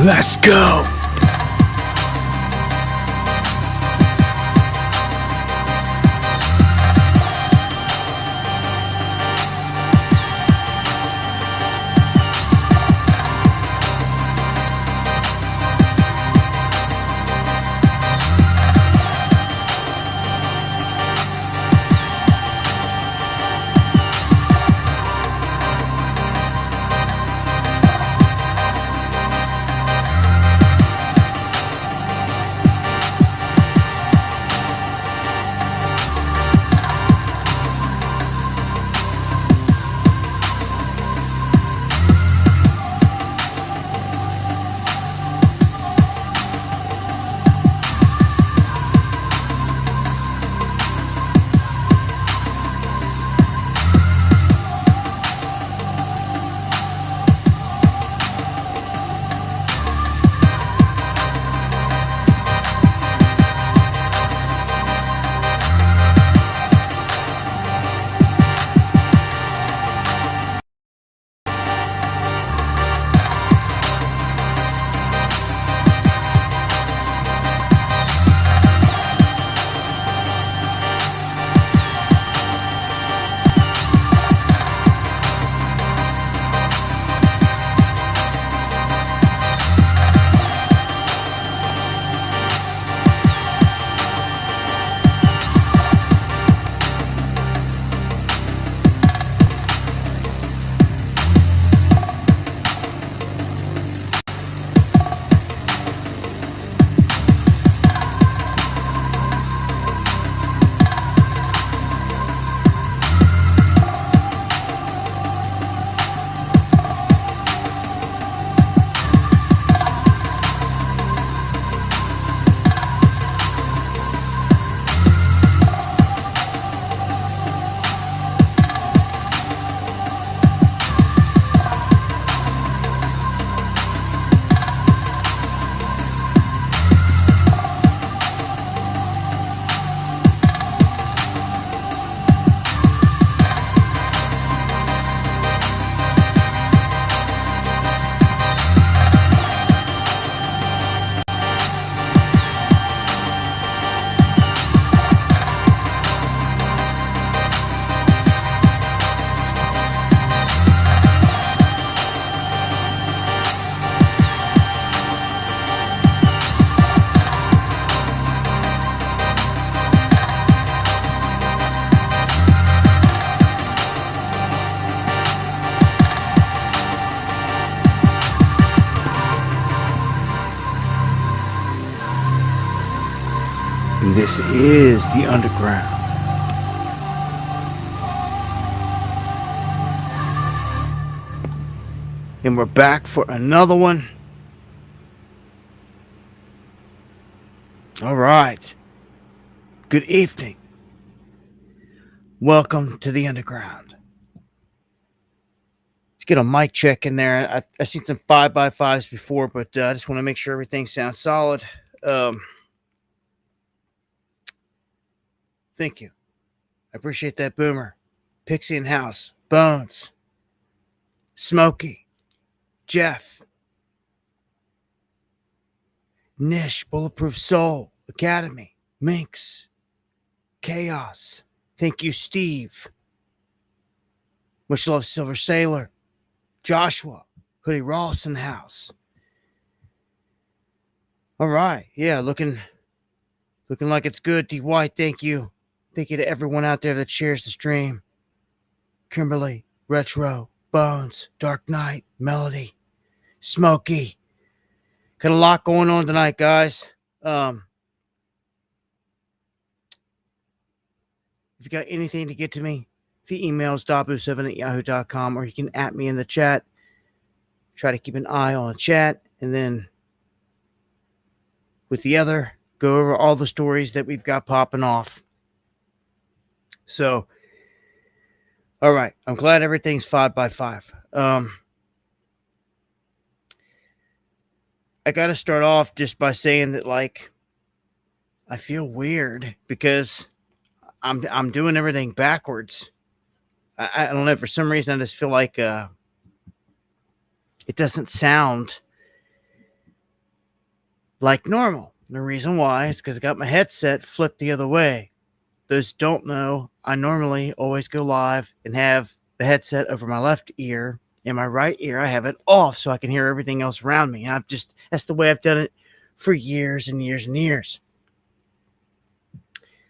Let's go. This is the underground. And we're back for another one. All right. Good evening. Welcome to the underground. Let's get a mic check in there. I've seen some 5x5s before, but I just want to make sure everything sounds solid. Thank you. I appreciate that, Boomer. Pixie and House. Bones. Smokey. Jeff. Nish. Bulletproof Soul. Academy. Minx. Chaos. Thank you, Steve. Much love, Silver Sailor. Joshua. Hoodie Rawson House. All right. Yeah, looking like it's good. D. White, thank you. Thank you to everyone out there that shares the stream. Kimberly, Retro, Bones, Dark Knight, Melody, Smokey. Got a lot going on tonight, guys. If you got anything to get to me, the email is dabu7@yahoo.com, or you can @ me in the chat. Try to keep an eye on the chat, and then with the other, go over all the stories that we've got popping off. So, all right. I'm glad everything's 5x5. I got to start off just by saying that, like, I feel weird because I'm doing everything backwards. I don't know. For some reason, I just feel like it doesn't sound like normal. The reason why is because I got my headset flipped the other way. Those who don't know, I normally always go live and have the headset over my left ear. In my right ear, I have it off so I can hear everything else around me. That's the way I've done it for years and years and years.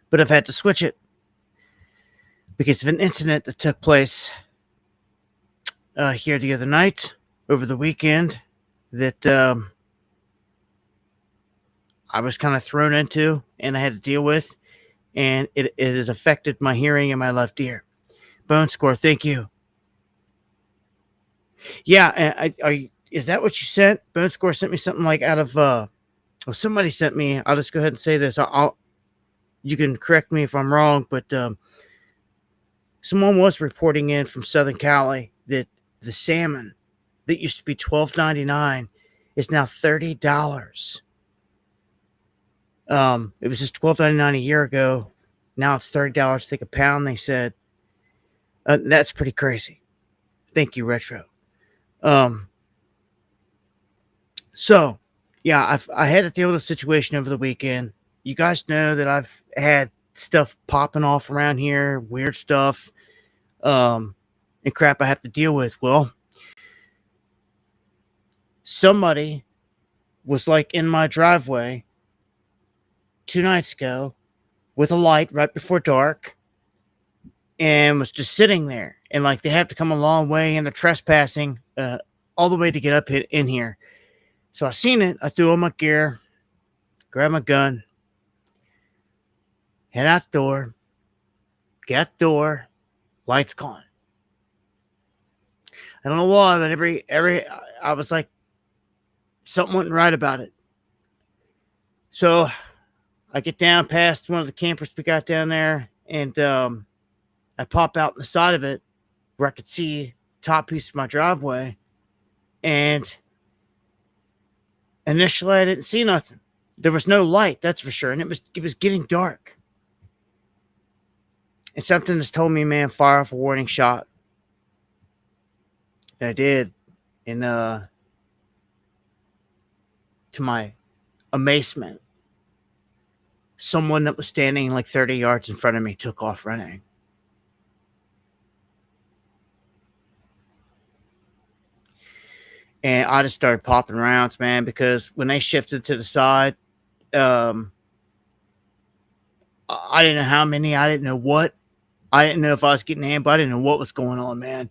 But I've had to switch it because of an incident that took place here the other night, over the weekend, that I was kind of thrown into and I had to deal with, and it has affected my hearing in my left ear. Bone Score, thank you. Yeah, is that what you sent? Bone Score sent me something like out of well, somebody sent me. I'll just go ahead and say this. You can correct me if I'm wrong, but someone was reporting in from Southern Cali that the salmon that used to be $12.99 is now $30. It was just $12.99 a year ago. Now it's $30, I think, a pound. They said that's pretty crazy. Thank you, Retro. So yeah, I had to deal with a situation over the weekend. You guys know that I've had stuff popping off around here, weird stuff, and crap I have to deal with. Well, somebody was like in my driveway 2 nights ago with a light right before dark and was just sitting there. And like they have to come a long way and they're trespassing all the way to get up in here. So I seen it. I threw on my gear, grabbed my gun, head out the door, get the door, lights gone. I don't know why, but every I was like, something wasn't right about it. So I get down past one of the campers we got down there, and I pop out the side of it where I could see top piece of my driveway. And initially, I didn't see nothing. There was no light, that's for sure, and it was getting dark. And something just told me, man, fire off a warning shot. And I did, and to my amazement, someone that was standing like 30 yards in front of me took off running. And I just started popping rounds, man, because when they shifted to the side, I didn't know how many, I didn't know what. I didn't know if I was getting ambush. I didn't know what was going on, man.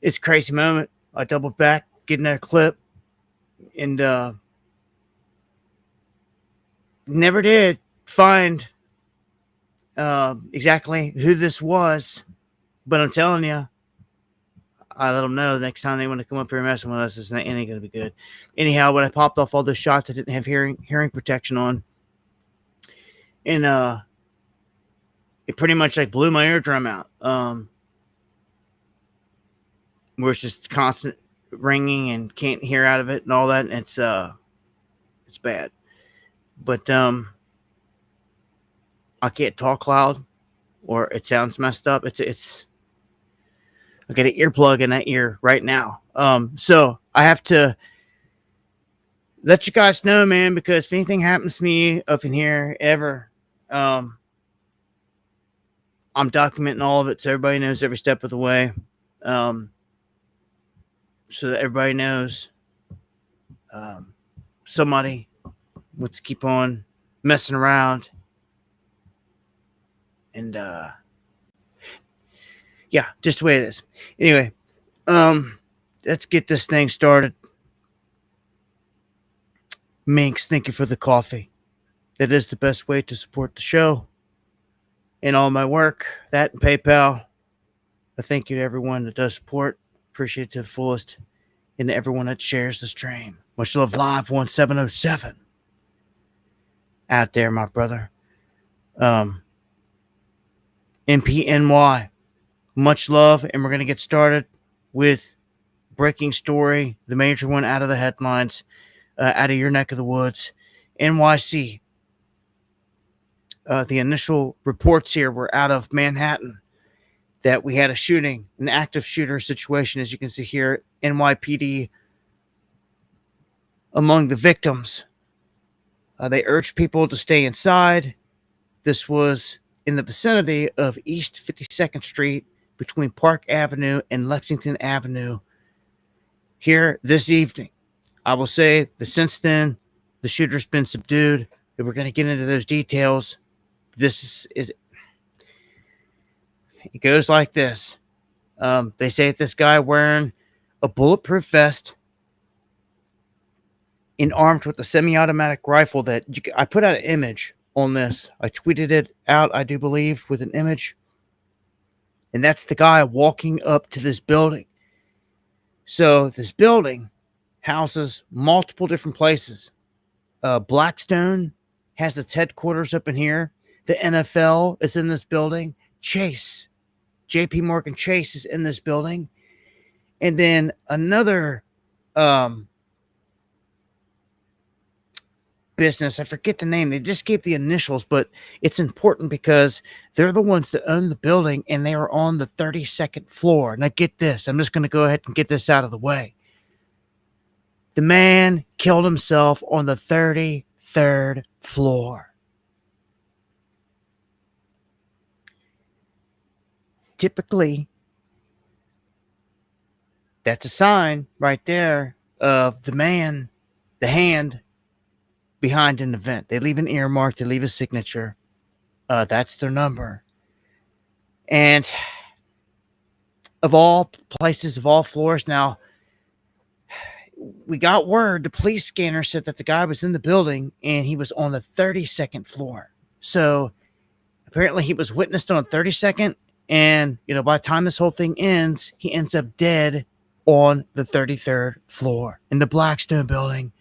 It's a crazy moment. I doubled back, getting that clip, and never did find exactly who this was. But I'm telling you, I let them know next time they want to come up here messing with us, this ain't going to be good. Anyhow, when I popped off all those shots, I didn't have hearing protection on. And it pretty much like blew my eardrum out. Where it's just constant ringing and can't hear out of it and all that. And it's bad. But I can't talk loud or it sounds messed up. It's I got an earplug in that ear right now. So I have to let you guys know, man, because if anything happens to me up in here ever, I'm documenting all of it so everybody knows every step of the way. So that everybody knows somebody wants to keep on messing around. And yeah, just the way it is. Anyway, let's get this thing started. Minx, thank you for the coffee. That is the best way to support the show and all my work. That and PayPal. A thank you to everyone that does support. Appreciate it to the fullest. And to everyone that shares the stream. Much love, Live 1707. Out there, my brother. MPNY. Much love. And we're going to get started with breaking story. The major one out of the headlines. Out of your neck of the woods. NYC. The initial reports here were out of Manhattan. That we had a shooting, an active shooter situation, as you can see here. NYPD among the victims. They urged people to stay inside. This was in the vicinity of East 52nd Street between Park Avenue and Lexington Avenue here this evening. I will say that since then, the shooter's been subdued, and we're going to get into those details. This is it goes like this. They say that this guy wearing a bulletproof vest and armed with a semi-automatic rifle that I put out an image on this. I tweeted it out, I do believe, with an image. And that's the guy walking up to this building. So this building houses multiple different places. Blackstone has its headquarters up in here. The NFL is in this building. Chase, JP Morgan Chase is in this building. And then another business, I forget the name. They just gave the initials, but it's important because they're the ones that own the building and they are on the 32nd floor. Now get this. I'm just going to go ahead and get this out of the way. The man killed himself on the 33rd floor. Typically, that's a sign right there of the man, the hand behind an event. They leave an earmark, they leave a signature. That's their number. And of all places, of all floors, now, we got word, the police scanner said that the guy was in the building and he was on the 32nd floor. So apparently he was witnessed on the 32nd. And, by the time this whole thing ends, he ends up dead on the 33rd floor in the Blackstone building.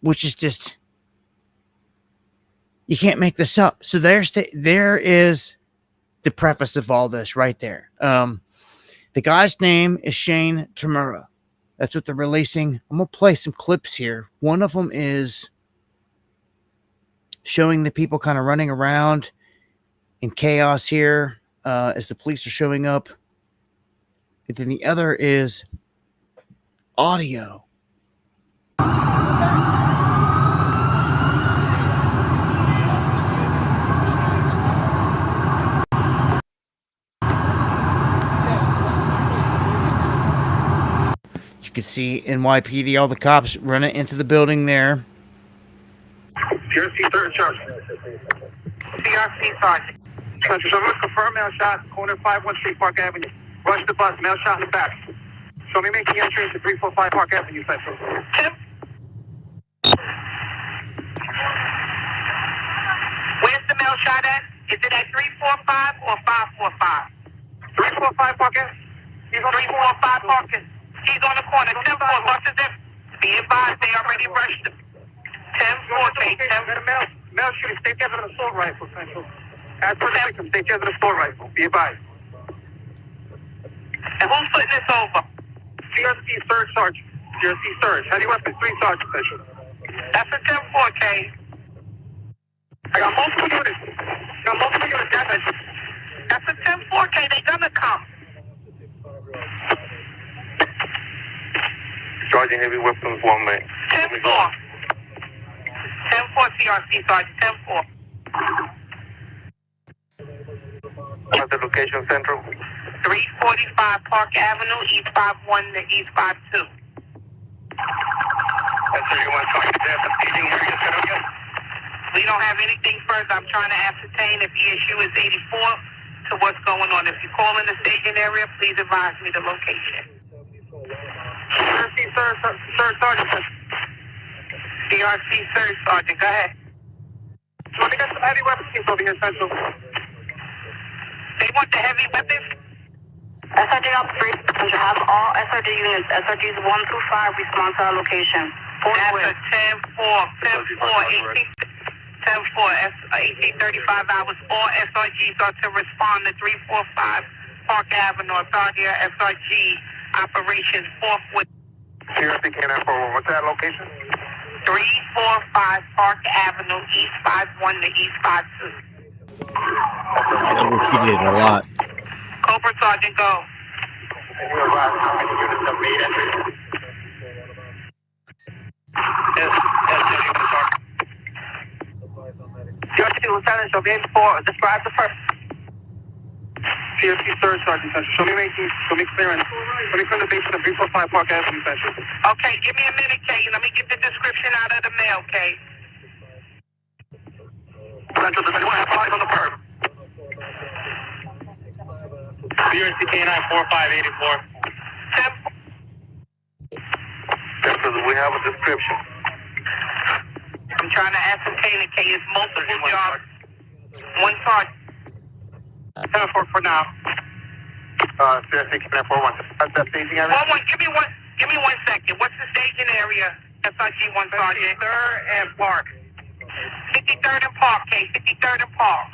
Which is just, you can't make this up. So there is the preface of all this right there. The guy's name is Shane Tamura. That's what they're releasing. I'm going to play some clips here. One of them is showing the people kind of running around in chaos here as the police are showing up. And then the other is audio. You can see NYPD, all the cops running into the building there. PRC third charge. PRC sergeant. Central Service confirmed mail shot, corner 51 Street, Park Avenue. Rush the bus, mail shot in the back. Show me making entry into 345 Park Avenue, Central. Tim? Where's the mail shot at? Is it at 345 or 545? 345 Park Avenue. He's on 345 Park Avenue. He's on the corner. 10-4, buses in. Be advised, they already rushed him. 10-4, K. Mail shooting, stay together in the assault rifle, Central. As per the victim, stay together in the assault rifle. Be advised. And who's putting this over? GRC Surge Sergeant. GRC Surge. Heavy weapons 3 Sergeant, Central. That's a 10-4, K. I got multiple units. That's a 10-4, K. They gonna come. Charging heavy weapons 1 man. 10-4. 10-4 CRC Sergeant. 10-4. What's the location, Central? 345 Park Avenue, East 51 to East 52. That's 31 target there. The staging area set up yet? We don't have anything further. I'm trying to ascertain if the issue is 84 to what's going on. If you call in the staging area, please advise me the location. CRC Surge Sergeant. CRC Surge Sergeant, go ahead. So we got some heavy weapons teams over here, Central. They want the heavy weapons? SRG operations have all SRG units. SRGs 1 through 5 respond to our location. That's a 10-4, 1835 hours. All SRGs are to respond to 345 Park Avenue. Authority of SRG operations forthwith. CRC Canine 41, what's that location? 345 Park Avenue, East 51 to East 52. I repeated it a lot. Cobra Sergeant, go. And you advise how many units have made entry? Your two lieutenants shall be in for describe the first. CFC third sergeant Central. Show me making, show me clearance. Show me from the basement of 345 Park Avenue Central. Okay, give me a minute, Kay. Let me get the description out of the mail, Kay. Central, does anyone have eyes on the perp? CRC K9 4584. Central, we have a description. I'm trying to ascertain it, Kay. It's multiple jobs. One sergeant. 7-4 for now. CRC K9 41. That's that staging area? Give me 1 second. What's the staging area? SIG 1 sergeant. 53rd and Park. 53rd and Park, Kay. 53rd and Park.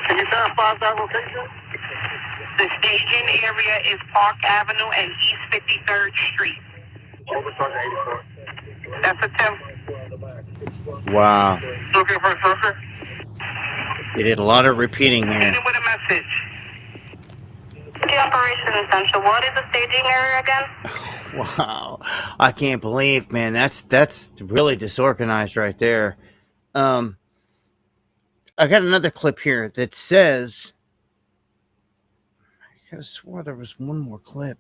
Can you verify that location? The staging area is Park Avenue and East 53rd Street. Over Sergeant 84. That's a 10. Wow. Looking for a trucker? They did a lot of repeating there. Hit him with a message. The operation essential. What is the staging area again? Wow. I can't believe, man. That's really disorganized right there. I got another clip here that says, I could have swore there was one more clip.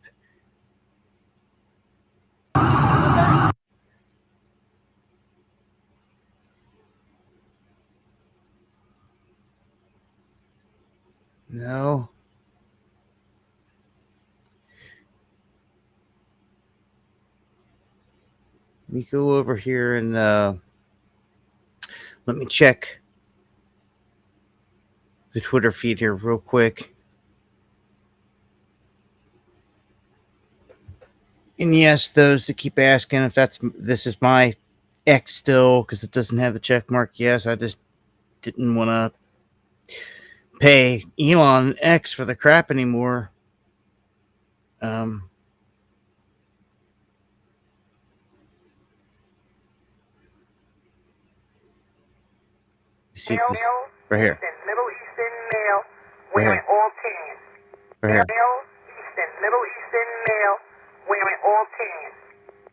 No. Let me go over here and let me check the Twitter feed here real quick. And yes, those that keep asking if this is my X still because it doesn't have the check mark. Yes, I just didn't want to pay Elon X for the crap anymore. You see this right here. Middle Eastern male wearing all tan. Right here. Middle Eastern male wearing all tan.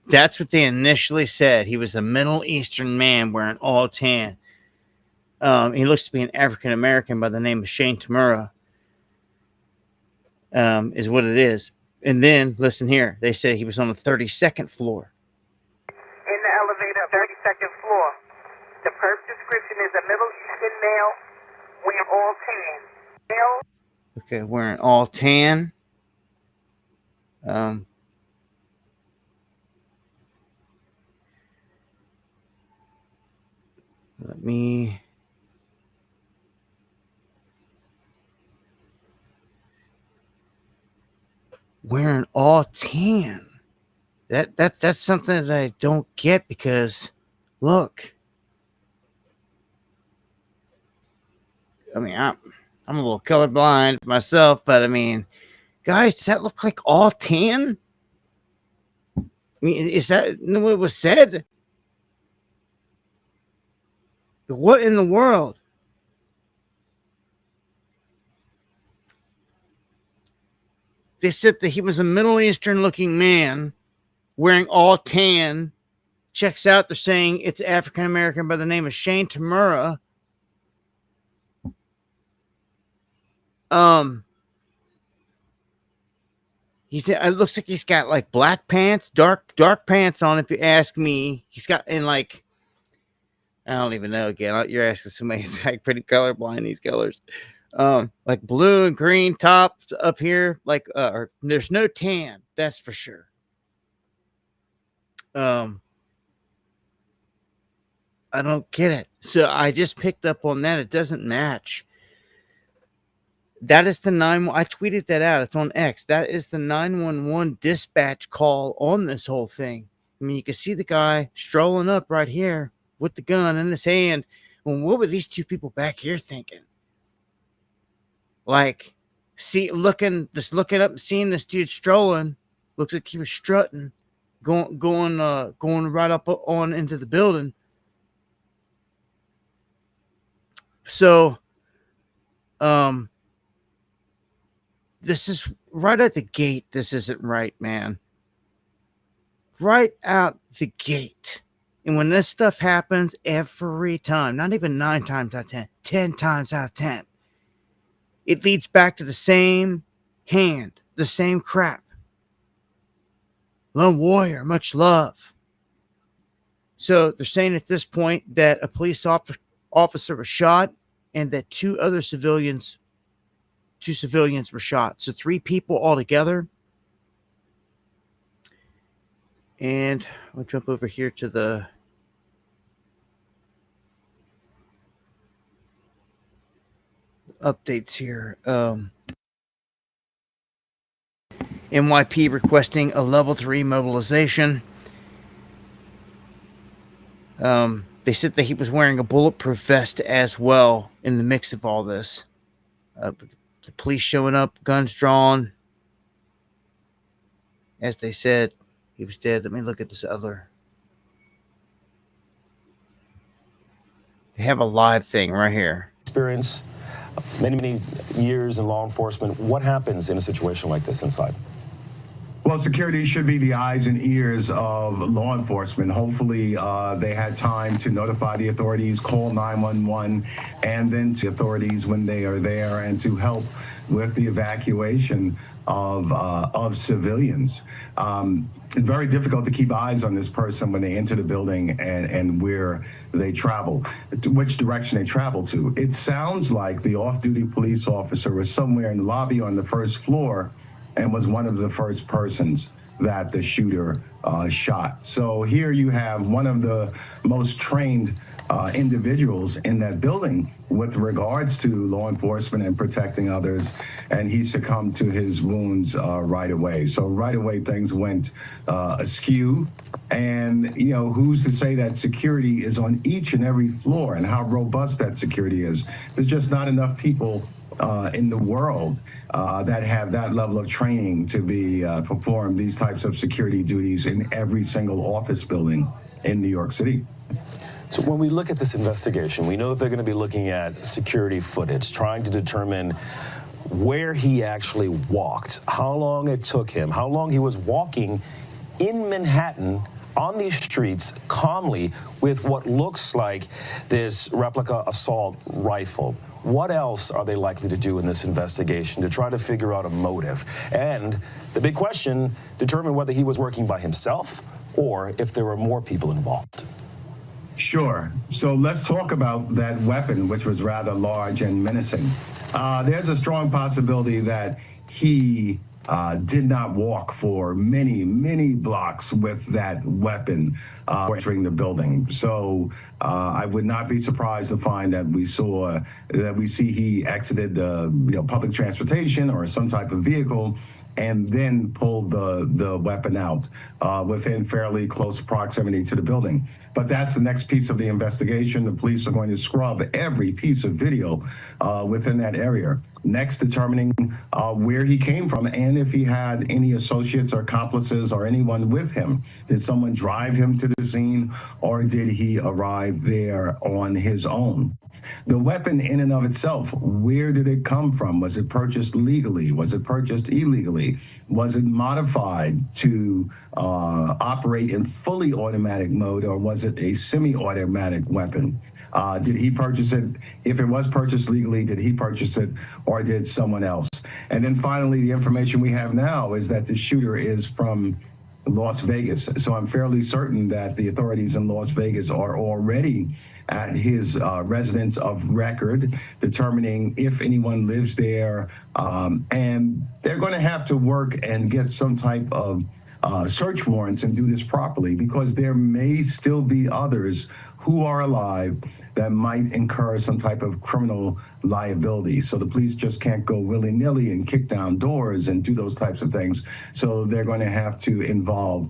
That's what they initially said. He was a Middle Eastern man wearing all tan. He looks to be an African American by the name of Shane Tamura. Is what it is. And then, listen here. They say he was on the 32nd floor. In the elevator, 32nd floor. The perp description is a Middle Eastern male wearing all tan. Male. Okay, wearing all tan. Let me... Wearing all tan. That's something that I don't get because, look. I mean, I'm a little colorblind myself, but I mean, guys, does that look like all tan? I mean, is that what it was said? What in the world? They said that he was a Middle Eastern looking man wearing all tan. Checks out, they're saying it's African American by the name of Shane Tamura. He said it looks like he's got like black pants, dark pants on, if you ask me. He's got in like, I don't even know again. You're asking somebody who's like pretty colorblind, these colors. Like blue and green tops up here, like there's no tan, that's for sure. I don't get it. So I just picked up on that. It doesn't match. That is the 911. I tweeted that out. It's on X. That is the 911 dispatch call on this whole thing. I mean, you can see the guy strolling up right here with the gun in his hand. Well, what were these two people back here thinking? Like, looking up and seeing this dude strolling. Looks like he was strutting, going right up on into the building. So, this is right at the gate. This isn't right, man. right out the gate. And when this stuff happens every time, not even 9 times out of 10, 10 times out of 10, it leads back to the same hand, the same crap. Lone warrior, much love. So they're saying at this point that a police officer was shot and that two civilians were shot. So 3 people altogether. And I'll jump over here to the updates here. NYP requesting a level 3 mobilization. They said that he was wearing a bulletproof vest as well in the mix of all this. But the police showing up, guns drawn. As they said, he was dead. Let me look at this other. They have a live thing right here. Experience many years in law enforcement. What happens in a situation like this inside? Well, security should be the eyes and ears of law enforcement. Hopefully, they had time to notify the authorities, call 911, and then to authorities when they are there, and to help with the evacuation of civilians. It's very difficult to keep eyes on this person when they enter the building and where they travel, which direction they travel to. It sounds like the off-duty police officer was somewhere in the lobby on the first floor and was one of the first persons that the shooter shot. So here you have one of the most trained individuals in that building with regards to law enforcement and protecting others, and he succumbed to his wounds right away. So right away things went askew, and you know, who's to say that security is on each and every floor and how robust that security is? There's just not enough people in the world that have that level of training to be perform these types of security duties in every single office building in New York City. So when we look at this investigation, we know that they're going to be looking at security footage, trying to determine where he actually walked, how long it took him, how long he was walking in Manhattan on these streets calmly with what looks like this replica assault rifle. What else are they likely to do in this investigation to try to figure out a motive? And the big question, determine whether he was working by himself or if there were more people involved. Sure. So let's talk about that weapon, which was rather large and menacing. There's a strong possibility that he did not walk for many blocks with that weapon entering the building. So I would not be surprised to find that we see he exited the public transportation or some type of vehicle and then pulled the weapon out within fairly close proximity to the building. But that's the next piece of the investigation. The police are going to scrub every piece of video within that area. Next, determining where he came from and if he had any associates or accomplices or anyone with him. Did someone drive him to the scene, or did he arrive there on his own? The weapon in and of itself, where did it come from? Was it purchased legally? Was it purchased illegally? Was it modified to operate in fully automatic mode, or was it a semi-automatic weapon? Did he purchase it? If it was purchased legally, did he purchase it, or did someone else? And then finally, the information we have now is that the shooter is from Las Vegas. So I'm fairly certain that the authorities in Las Vegas are already at his residence of record, determining if anyone lives there. And they're going to have to work and get some type of search warrants and do this properly, because there may still be others who are alive that might incur some type of criminal liability. So the police just can't go willy-nilly and kick down doors and do those types of things. So they're going to have to involve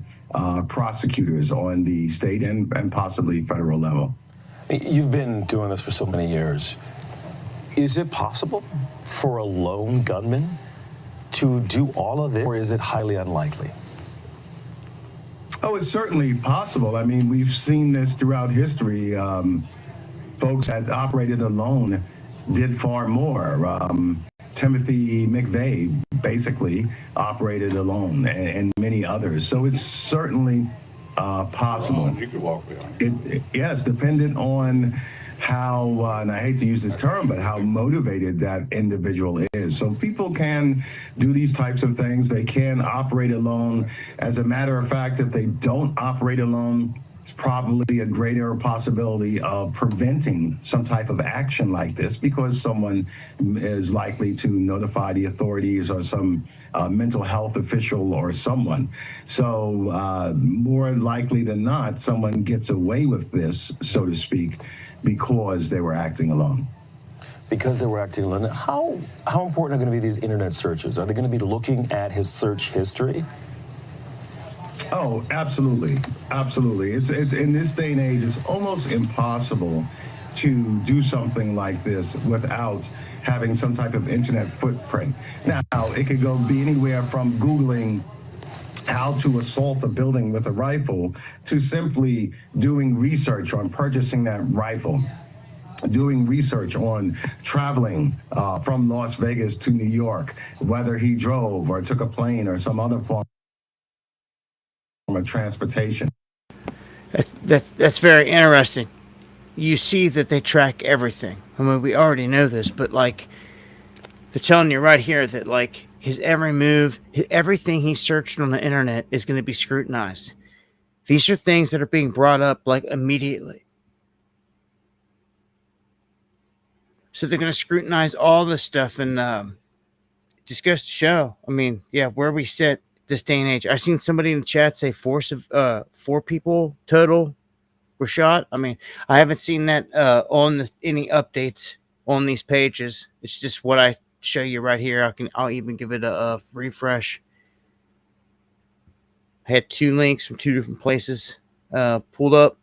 prosecutors on the state and possibly federal level. You've been doing this for so many years. Is it possible for a lone gunman to do all of this, or is it highly unlikely? Oh, it's certainly possible. I mean, we've seen this throughout history. Folks that operated alone did far more. Timothy McVeigh basically operated alone, and many others. So it's certainly possible. You could walk behind. Yes, dependent on how, and I hate to use this term, but how motivated that individual is. So people can do these types of things. They can operate alone. As a matter of fact, if they don't operate alone, it's probably a greater possibility of preventing some type of action like this, because someone is likely to notify the authorities or some mental health official or someone. So more likely than not, someone gets away with this, so to speak, because they were acting alone. Because they were acting alone. How important are going to be these internet searches? Are they going to be looking at his search history? Oh, absolutely, absolutely. It's in this day and age, it's almost impossible to do something like this without having some type of internet footprint. Now, it could be anywhere from Googling how to assault a building with a rifle to simply doing research on purchasing that rifle, doing research on traveling from Las Vegas to New York, whether he drove or took a plane or some other form of transportation. That's very interesting. You see that they track everything. I mean, we already know this, but like, they're telling you right here that like his every move, everything he searched on the internet is going to be scrutinized. These are things that are being brought up like immediately. So they're going to scrutinize all this stuff, and it just goes to show. I mean, yeah, where we sit this day and age. I seen somebody in the chat say four people total were shot. I mean, I haven't seen that on any updates on these pages. It's just what I show you right here. I'll even give it a refresh. I had 2 links from 2 different places pulled up.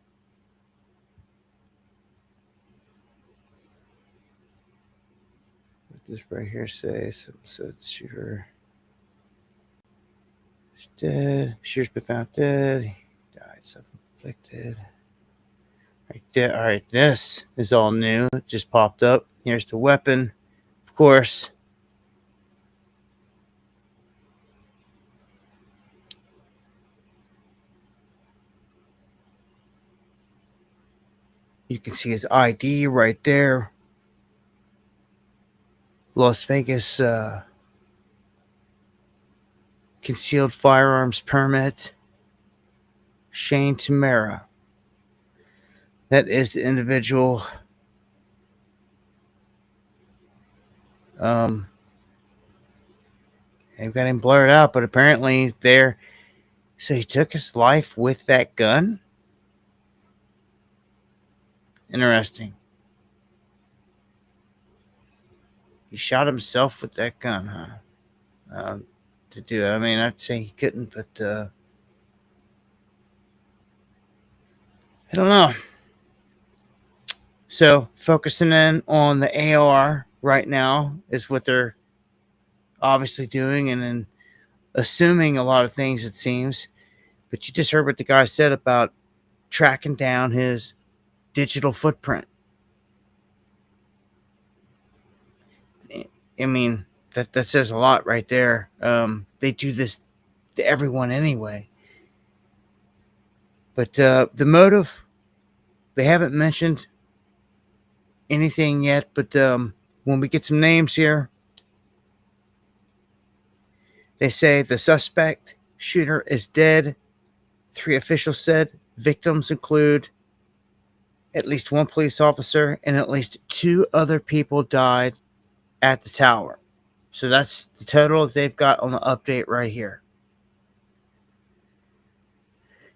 What does this right here say? So shooter is dead. Shooter's been found dead. He died self-inflicted. Right there. All right, this is all new. It just popped up. Here's the weapon, of course. You can see his ID right there. Las Vegas concealed firearms permit. Shane Tamara. That is the individual. They've got him blurred out, but apparently there. So he took his life with that gun? Interesting. He shot himself with that gun, huh? To do it. I mean, I'd say he couldn't, but I don't know. So focusing in on the AR right now is what they're obviously doing, and then assuming a lot of things, it seems. But you just heard what the guy said about tracking down his digital footprint. I mean, that says a lot right there. They do this to everyone anyway. But the motive, they haven't mentioned anything yet. But when we get some names here, they say the suspect shooter is dead. 3 officials said victims include at least 1 police officer and at least 2 other people died at the tower. So that's the total they've got on the update right here.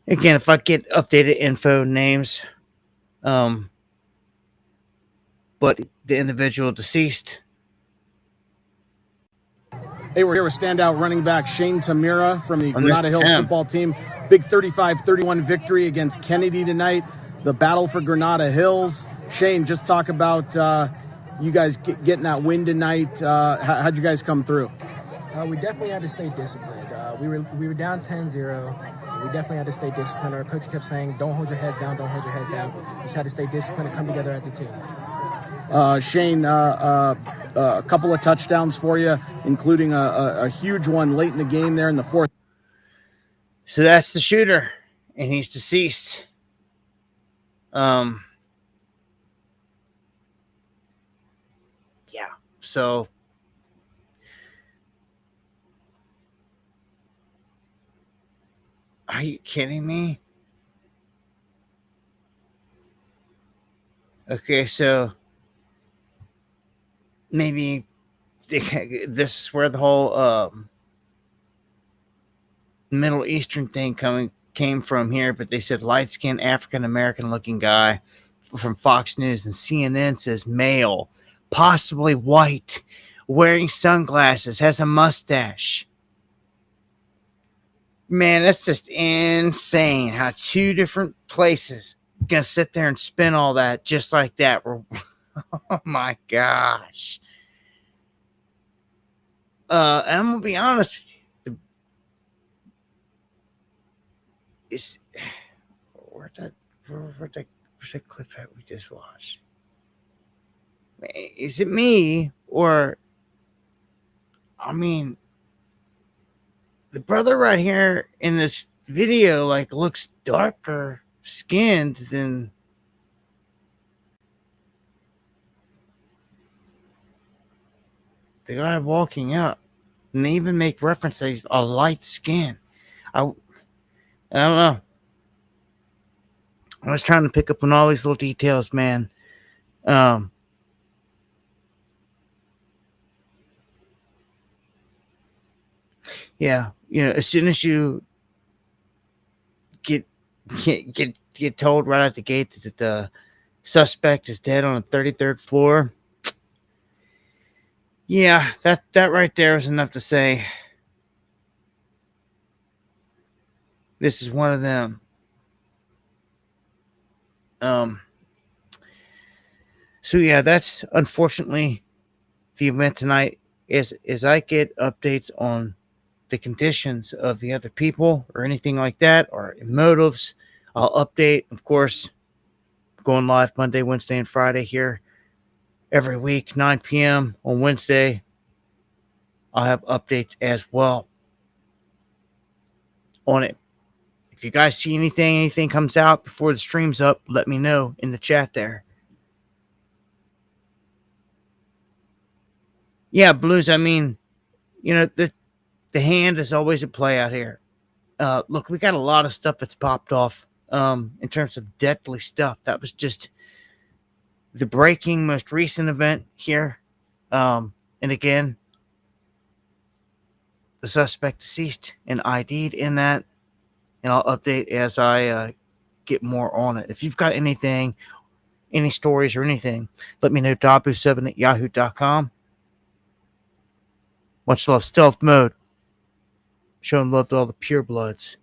Again, if I get updated info, names, but the individual deceased. Hey, we're here with standout running back Shane Tamira from the Granada Hills football team. Big 35-31 victory against Kennedy tonight. The battle for Granada Hills. Shane, just talk about you guys getting that win tonight. How'd you guys come through? We definitely had to stay disciplined. We were down 10-0. We definitely had to stay disciplined. Our coach kept saying, don't hold your heads down, don't hold your heads down. We just had to stay disciplined and come together as a team. Shane, a couple of touchdowns for you, including a huge one late in the game there in the fourth. So that's the shooter, and he's deceased. Yeah. So are you kidding me? Okay, so maybe this is where the whole Middle Eastern thing came from here, but they said light-skinned African American looking guy from Fox News, and CNN says male, possibly white, wearing sunglasses, has a mustache. Man, that's just insane how two different places gonna sit there and spin all that just like that. Oh my gosh. And I'm gonna be honest with you. Where's that clip that we just watched? Is it me, or I mean, the brother right here in this video like looks darker skinned than the guy walking up, and they even make reference to a light skin. I don't know. I was trying to pick up on all these little details, man. Yeah, as soon as you get told right out the gate that the suspect is dead on the 33rd floor, yeah, that right there is enough to say this is one of them. So yeah, that's unfortunately the event tonight. As I get updates on the conditions of the other people or anything like that, or motives, I'll update. Of course, going live Monday, Wednesday, and Friday here every week, 9 p.m. on Wednesday. I'll have updates as well on it. If you guys see anything comes out before the stream's up, let me know in the chat there. Yeah, Blues, I mean, the hand is always at play out here. Look, we got a lot of stuff that's popped off in terms of deadly stuff. That was just the breaking, most recent event here. And again, the suspect deceased and ID'd in that. And I'll update as I get more on it. If you've got anything, any stories or anything, let me know. Dabu7@yahoo.com. Much love, Stealth Mode. Showing love to all the purebloods.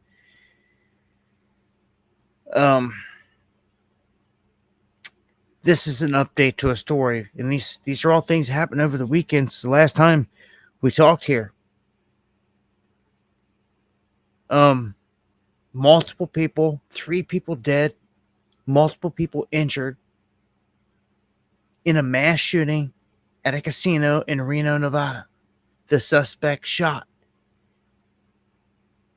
This is an update to a story, and these are all things that happened over the weekend since the last time we talked here. Multiple people, 3 people dead, multiple people injured in a mass shooting at a casino in Reno, Nevada. The suspect shot.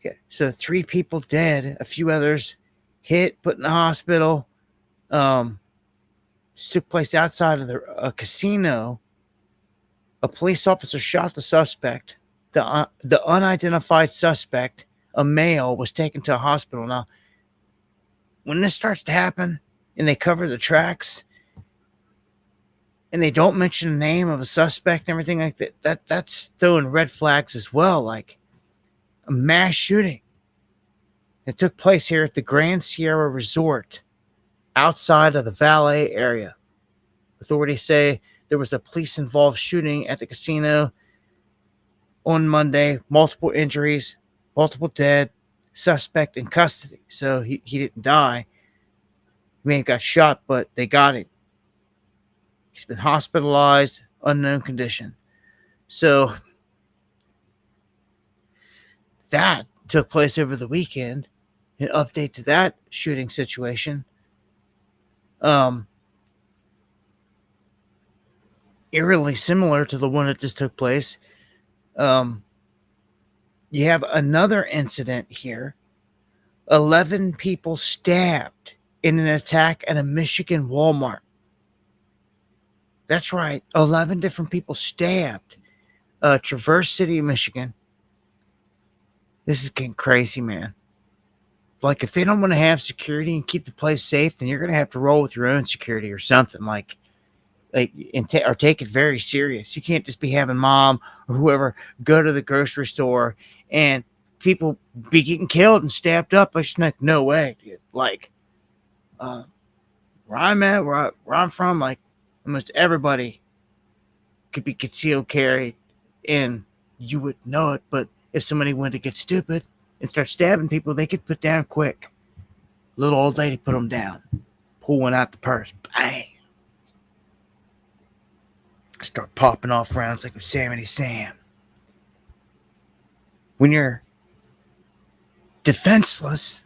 Yeah, so 3 people dead, a few others hit, put in the hospital. This took place outside of a casino. A police officer shot the suspect. The unidentified suspect, a male, was taken to a hospital. Now, when this starts to happen and they cover the tracks and they don't mention the name of a suspect and everything like that, that's throwing red flags as well. Like a mass shooting. It took place here at the Grand Sierra Resort outside of the valet area. Authorities say there was a police-involved shooting at the casino on Monday. Multiple injuries, multiple dead, suspect in custody. So he didn't die. He may have got shot, but they got him. He's been hospitalized, unknown condition. So that took place over the weekend. An update to that shooting situation. eerily similar to the one that just took place. Um, you have another incident here. 11 people stabbed in an attack at a Michigan Walmart. That's right, 11 different people stabbed. Traverse City, Michigan. This is getting crazy, man. Like, if they don't want to have security and keep the place safe, then you're going to have to roll with your own security or something. Or take it very serious. You can't just be having mom or whoever go to the grocery store and people be getting killed and stabbed up. It's like, no way, dude. Like, where I'm at, where I'm from, like, almost everybody could be concealed carried, and you would know it. But if somebody wanted to get stupid and start stabbing people, they could put down quick. Little old lady put them down, pull one out the purse, bang. Start popping off rounds like Yosemite Sam. When you're defenseless,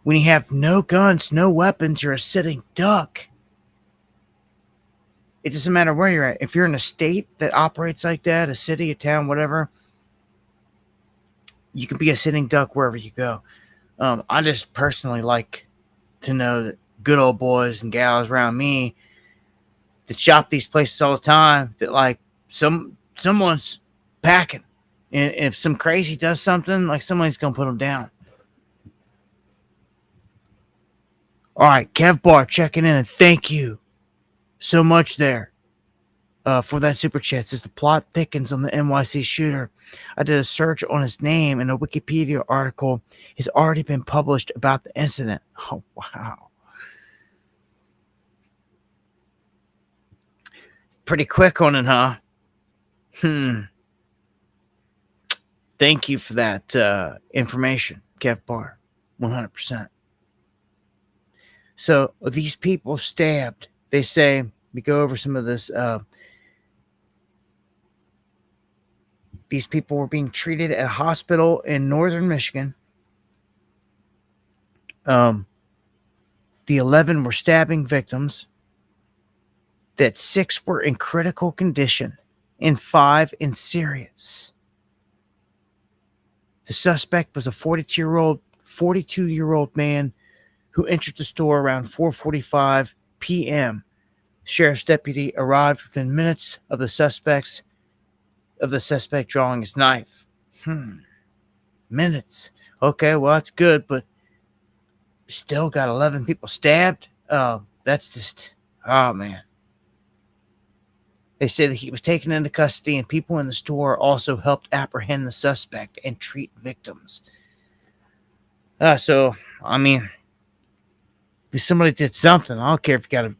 when you have no guns, no weapons, you're a sitting duck. It doesn't matter where you're at. If you're in a state that operates like that, a city, a town, whatever, you can be a sitting duck wherever you go. I just personally like to know that good old boys and gals around me that shop these places all the time, that like someone's packing. And if some crazy does something, like somebody's going to put them down. All right, Kev Bar checking in, and thank you so much there for that super chat. Says the plot thickens on the NYC shooter. I did a search on his name, and a Wikipedia article has already been published about the incident. Oh, wow. Pretty quick on it, huh? Thank you for that information, Kev Bar. 100%. So these people stabbed. They say, we go over some of this. These people were being treated at a hospital in northern Michigan. The 11 were stabbing victims. That 6 were in critical condition and 5 in serious. The suspect was a 42-year-old man who entered the store around 4:45 p.m. Sheriff's deputy arrived within minutes of the suspect drawing his knife. Minutes. Okay, well, that's good, but still got 11 people stabbed. That's just, oh man. They say that he was taken into custody, and people in the store also helped apprehend the suspect and treat victims. So, I mean, if somebody did something, I don't care if you got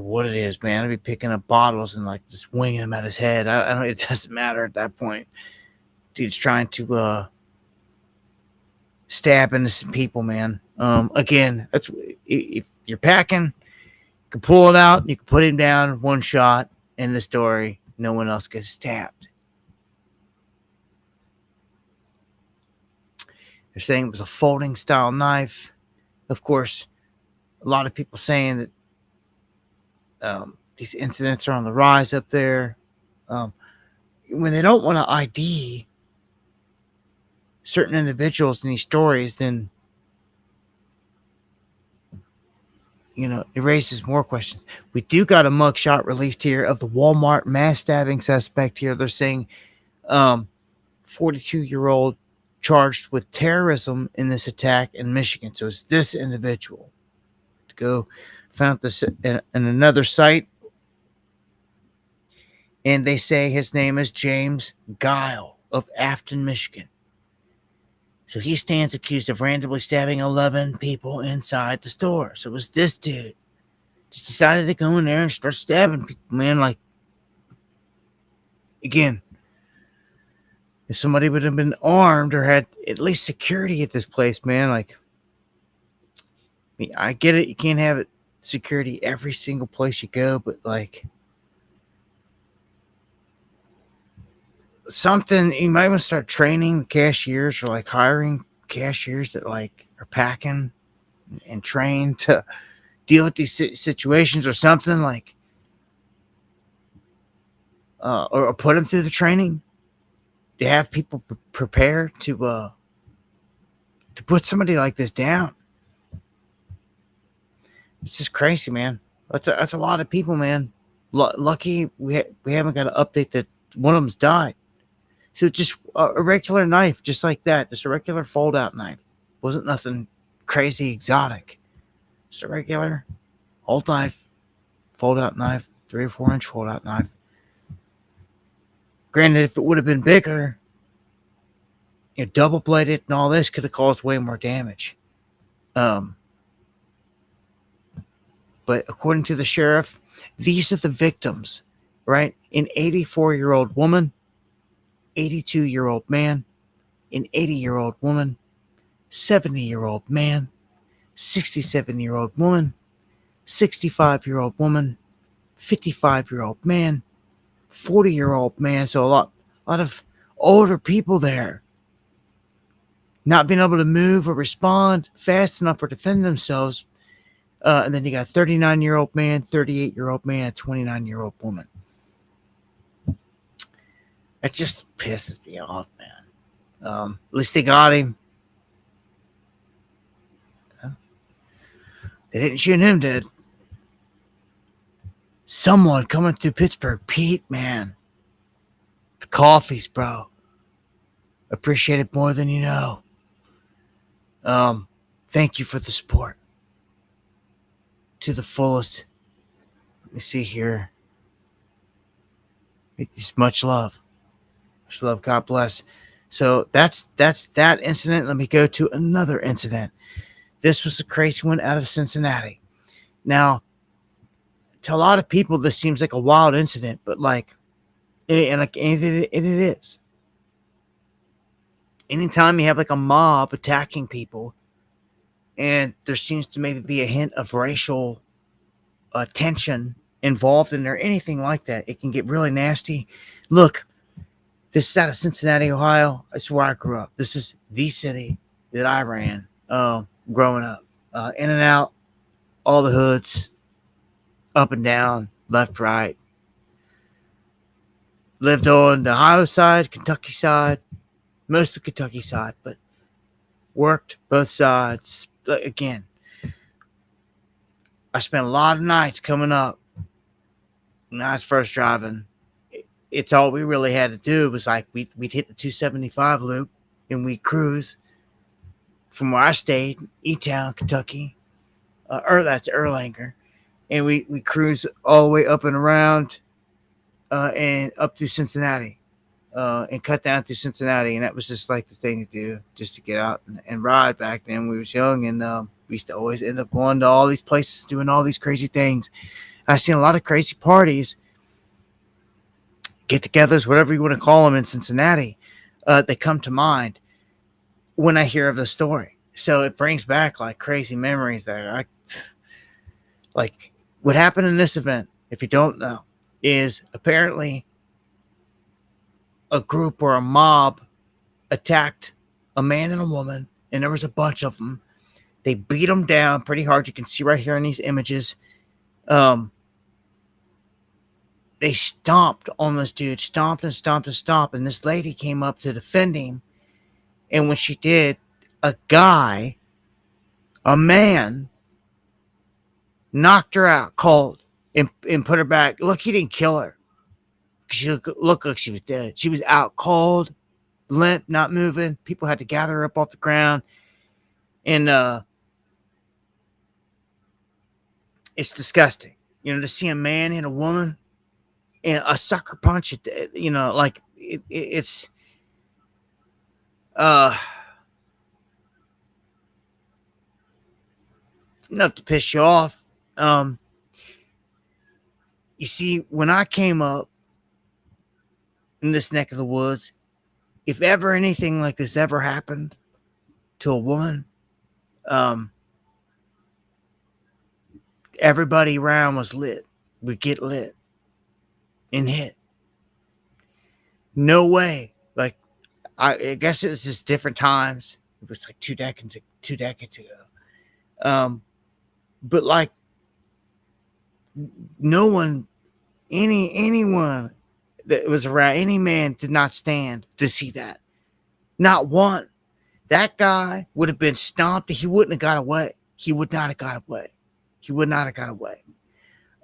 what it is, man. I'd be picking up bottles and like just winging them at his head. I don't. It doesn't matter at that point. Dude's trying to stab innocent people, man. Again, that's if you're packing. You can pull it out, you can put him down, one shot, end the story, no one else gets stabbed. They're saying it was a folding style knife. Of course, a lot of people saying that these incidents are on the rise up there. When they don't want to ID certain individuals in these stories, then it raises more questions. We do got a mugshot released here of the Walmart mass stabbing suspect here. They're saying 42-year-old charged with terrorism in this attack in Michigan. So it's this individual. To go found this in another site. And they say his name is James Guile of Afton, Michigan. So he stands accused of randomly stabbing 11 people inside the store. So it was this dude. Just decided to go in there and start stabbing people, man. Like, again, if somebody would have been armed or had at least security at this place, man, like, I get it. You can't have it security every single place you go, but like, something you might want to start training the cashiers or like hiring cashiers that like are packing and trained to deal with these situations or something, like, or put them through the training to have people prepare to put somebody like this down. It's just crazy, man. That's a lot of people, man. Lucky we haven't got an update that one of them's died. So just a regular knife, just like that, just a regular fold-out knife. Wasn't nothing crazy exotic. Just a regular old knife, fold-out knife, 3 or 4 inch fold-out knife. Granted, if it would have been bigger, double-bladed and all this could have caused way more damage. But according to the sheriff, these are the victims, right? An 84-year-old woman, 82-year-old man, an 80-year-old woman, 70-year-old man, 67-year-old woman, 65-year-old woman, 55-year-old man, 40-year-old man. So a lot of older people there, not being able to move or respond fast enough or defend themselves. And then you got a 39-year-old man, 38-year-old man, a 29-year-old woman. That just pisses me off, man. At least they got him. They didn't shoot him dead. Someone coming through Pittsburgh. Pete, man. The coffees, bro. Appreciate it more than you know. Thank you for the support. To the fullest. Let me see here. It's much love. Much love. God bless. So that's that incident. Let me go to another incident. This was a crazy one out of Cincinnati. Now, to a lot of people, this seems like a wild incident, but it is. Anytime you have like a mob attacking people, and there seems to maybe be a hint of racial tension involved in there, anything like that, it can get really nasty. Look, this is out of Cincinnati, Ohio. That's where I grew up. This is the city that I ran growing up. In and out, all the hoods, up and down, left, right. Lived on the Ohio side, Kentucky side, most of the Kentucky side, but worked both sides. Again, I spent a lot of nights coming up when I was first driving. It's all we really had to do was like we'd hit the 275 loop and we'd cruise from where I stayed, E-Town, Kentucky, that's Erlanger, and we cruise all the way up and around and up through Cincinnati. And cut down through Cincinnati, and that was just like the thing to do, just to get out and ride. Back then we was young, and we used to always end up going to all these places, doing all these crazy things. I've seen a lot of crazy parties, get-togethers, whatever you want to call them, in Cincinnati. They come to mind when I hear of the story, so it brings back like crazy memories there. Like what happened in this event, if you don't know, is apparently a group or a mob attacked a man and a woman, and there was a bunch of them. They beat them down pretty hard. You can see right here in these images. They stomped on this dude, stomped and stomped and stomped, and this lady came up to defend him. And when she did, a man, knocked her out cold and put her back. Look, he didn't kill her. She looked like she was dead. She was out cold, limp, not moving. People had to gather her up off the ground. And it's disgusting. To see a man hit a woman and a sucker punch, it's enough to piss you off. You see, when I came up in this neck of the woods, if ever anything like this ever happened to a woman, everybody around was lit, would get lit and hit. No way. Like, I guess it was just different times. It was like two decades ago. But like No one, anyone that was around, any man did not stand to see that. Not one. That guy would have been stomped. He wouldn't have got away. He would not have got away. He would not have got away.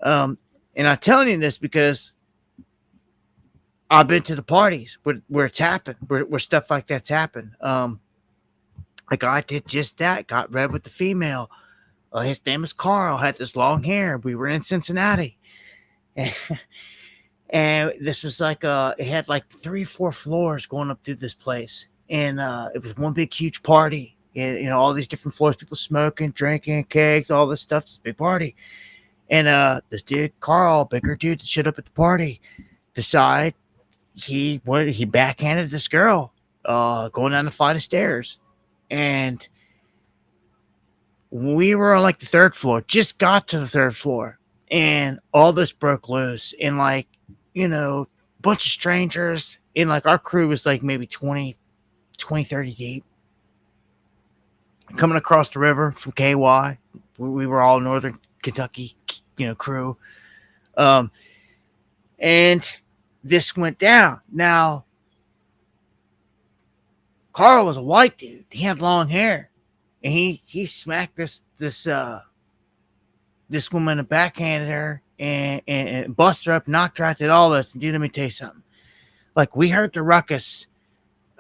And I'm telling you this because I've been to the parties where it's happened, where stuff like that's happened. A guy did just that, got red with the female. His name is Carl, had this long hair. We were in Cincinnati. And this was like, it had like 3-4 floors going up through this place. And it was one big, huge party. And, you know, all these different floors, people smoking, drinking, kegs, all this stuff. It's a big party. And this dude, Carl, bigger dude that showed up at the party, decide he backhanded this girl going down the flight of stairs. And we were on like the 3rd floor, just got to the 3rd floor. And all this broke loose. And like, you know, bunch of strangers. And like our crew was like maybe 20, 30 deep. Coming across the river from KY. We were all Northern Kentucky, you know, crew. And this went down. Now, Carl was a white dude. He had long hair. And he smacked this woman in the backhanded her and busted her up, knocked her out, did all this. And dude, let me tell you something. Like, we heard the ruckus.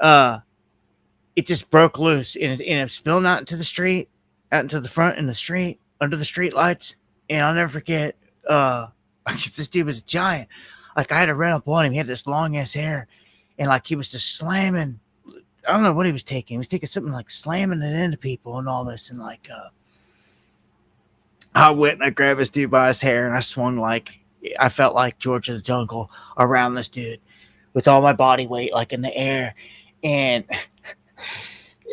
It just broke loose and it spilled out into the street, out into the front in the street, under the street lights. And I'll never forget, this dude was a giant. Like, I had to run up on him. He had this long ass hair. And like, he was just slamming. I don't know what he was taking. He was taking something like slamming it into people and all this. And like, I went and I grabbed this dude by his hair and I swung like, I felt like George of the Jungle around this dude with all my body weight, like in the air. And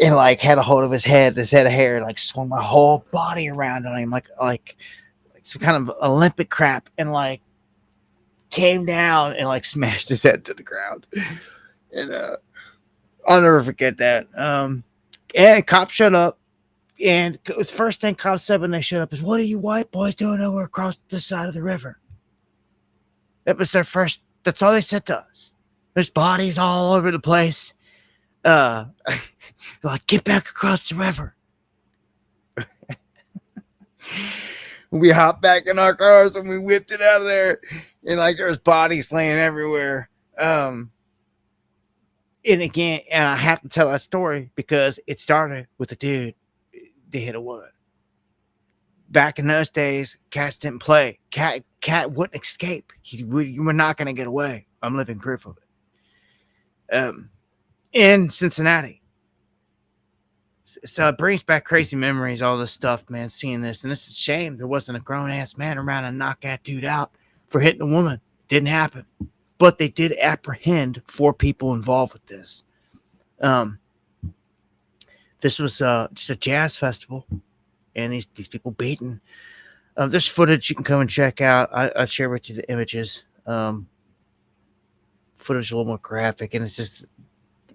like had a hold of his head of hair, and like swung my whole body around on him like some kind of Olympic crap, and like came down and like smashed his head to the ground. And I'll never forget that. And cops showed up, and the first thing cops said when they showed up is, "What are you white boys doing over across this side of the river?" That was their first. That's all they said to us. There's bodies all over the place. Like, get back across the river. We hopped back in our cars and we whipped it out of there, and like there was bodies laying everywhere. And again, and I have to tell that story because it started with a dude that hit a woman. Back in those days, cats didn't play. Cat wouldn't escape. You were not going to get away. I'm living proof of it. In Cincinnati. So it brings back crazy memories, all this stuff, man, seeing this. And this is a shame there wasn't a grown-ass man around to knock that dude out for hitting a woman. Didn't happen. But they did apprehend 4 people involved with this. This was just a jazz festival. And these people beaten. There's footage you can come and check out. I'll share with you the images. Footage a little more graphic. And it's just a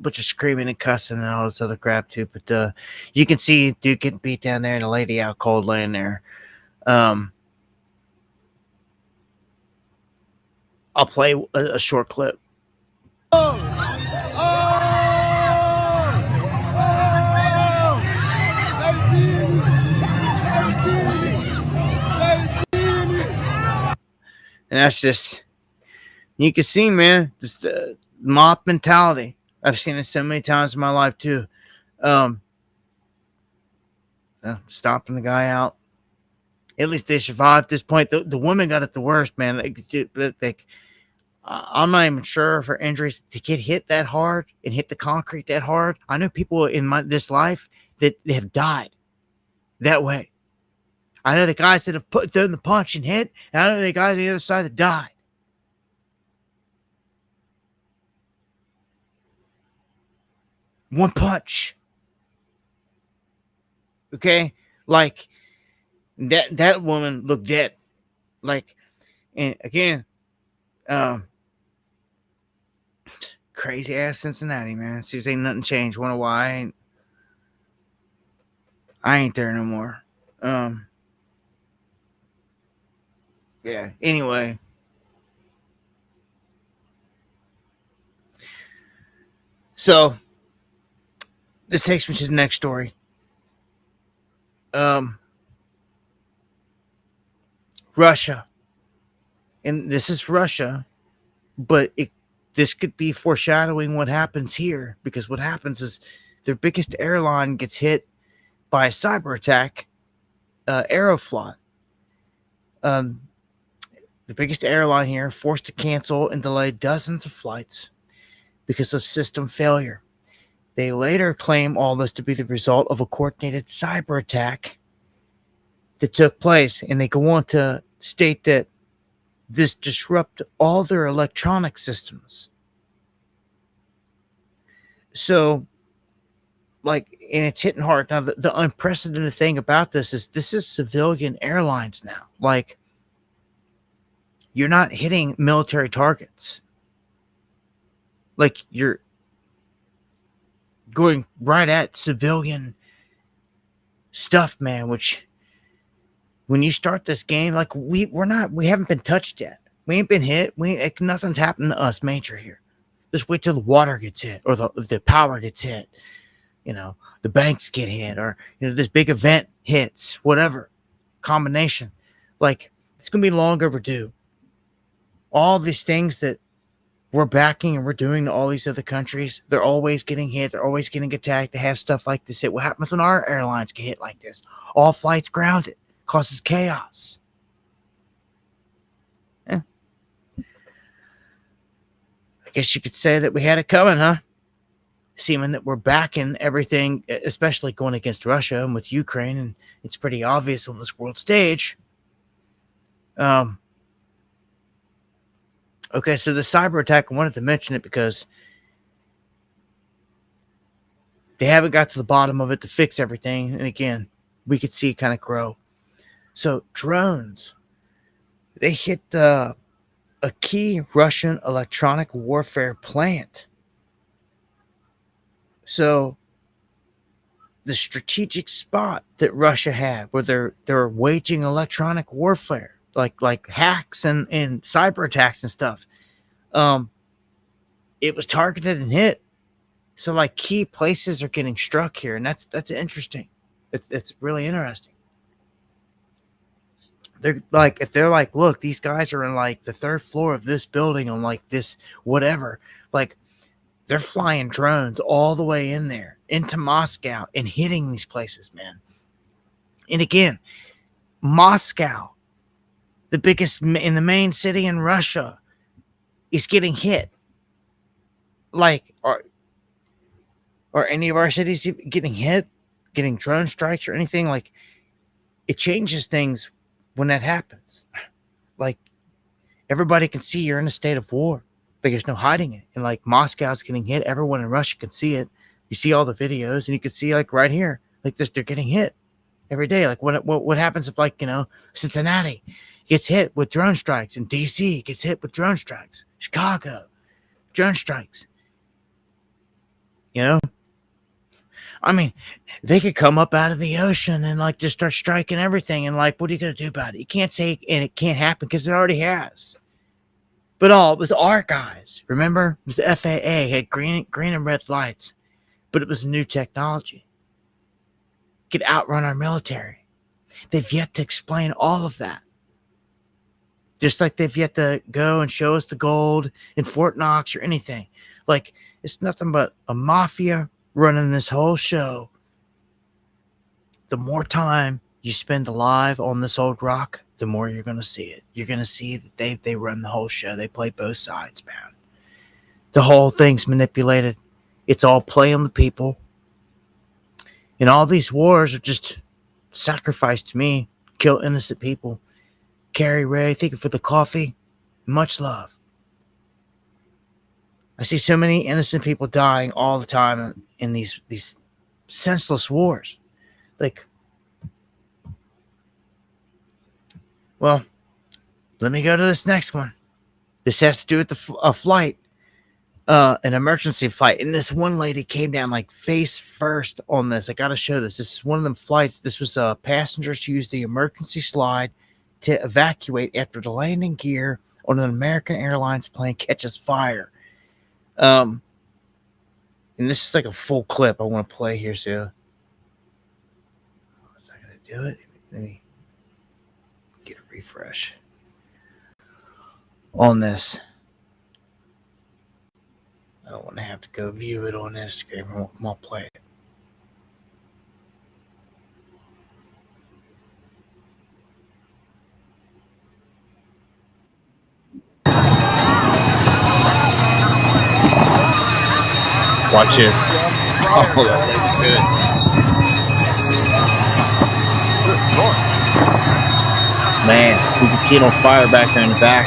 bunch of screaming and cussing and all this other crap too. But you can see dude getting beat down there and a lady out cold laying there. I'll play a short clip. And that's just, you can see, man, just mob mentality. I've seen it so many times in my life too. Stomping the guy out. At least they survived at this point. The woman got it the worst, man. I'm not even sure if her injuries to get hit that hard and hit the concrete that hard. I know people in this life that have died that way. I know the guys that have done the punch and hit, and I know the guys on the other side that died. One punch. Okay? Like, that woman looked dead. Like, and again, crazy ass Cincinnati, man. Seems ain't nothing changed. Wonder why I ain't there no more. Yeah. Anyway. So this takes me to the next story. Russia. And this is Russia, but this could be foreshadowing what happens here, because what happens is their biggest airline gets hit by a cyber attack, Aeroflot. The biggest airline here forced to cancel and delay dozens of flights because of system failure. They later claim all this to be the result of a coordinated cyber attack that took place, and they go on to state that this disrupted all their electronic systems. So, and it's hitting hard. Now, the unprecedented thing about this is civilian airlines now. Like, you're not hitting military targets. Like, you're going right at civilian stuff, man, which when you start this game, like we haven't been touched yet. We ain't been hit. Nothing's happened to us major here. Just wait till the water gets hit or the power gets hit. The banks get hit, or this big event hits, whatever combination. Like, it's gonna be long overdue. All these things that we're backing and we're doing to all these other countries, they're always getting hit. They're always getting attacked. They have stuff like this hit. What happens when our airlines get hit like this? All flights grounded. Causes chaos. Yeah. I guess you could say that we had it coming, huh? Seeming that we're backing everything, especially going against Russia and with Ukraine, and it's pretty obvious on this world stage. Okay, so the cyber attack, I wanted to mention it because they haven't got to the bottom of it to fix everything. And again, we could see it kind of grow. So drones, they hit a key Russian electronic warfare plant. So the strategic spot that Russia had where they're waging electronic warfare, like hacks and cyber attacks and stuff, it was targeted and hit. So like key places are getting struck here, and that's interesting. It's really interesting. They're like, look, these guys are in like the third floor of this building on like this whatever. Like, they're flying drones all the way in there into Moscow and hitting these places, man. And again, Moscow, the biggest in the main city in Russia, is getting hit. Like, are any of our cities getting hit, getting drone strikes or anything? Like, it changes things when that happens. Like, everybody can see you're in a state of war, but there's no hiding it. And like, Moscow's getting hit. Everyone in Russia can see it. You see all the videos, and you can see like right here, like this, they're getting hit every day. Like, what happens if like, Cincinnati gets hit with drone strikes, and DC gets hit with drone strikes, Chicago, drone strikes. I mean, they could come up out of the ocean and like just start striking everything. And like, what are you going to do about it? You can't say, and it can't happen because it already has. But it was our guys. Remember? It was the FAA, had green and red lights. But it was new technology. Could outrun our military. They've yet to explain all of that. Just like they've yet to go and show us the gold in Fort Knox or anything. Like, it's nothing but a mafia running this whole show. The more time you spend alive on this old rock, the more you're going to see it. You're going to see that they run the whole show. They play both sides, man. The whole thing's manipulated. It's all play on the people. And all these wars are just sacrifice to me. Kill innocent people. Carrie Ray, thank you for the coffee. Much love. I see so many innocent people dying all the time in these senseless wars. Like, well, let me go to this next one. This has to do with a flight, an emergency flight. And this one lady came down like face first on this. I got to show this. This is one of them flights. This was passengers who used the emergency slide to evacuate after the landing gear on an American Airlines plane catches fire. And this is like a full clip I want to play here, so was I going to do it? Let me get a refresh on this. I don't want to have to go view it on Instagram. Come on, play it. Watch this. Oh, that's good. Man, we can see it on fire back there in the back.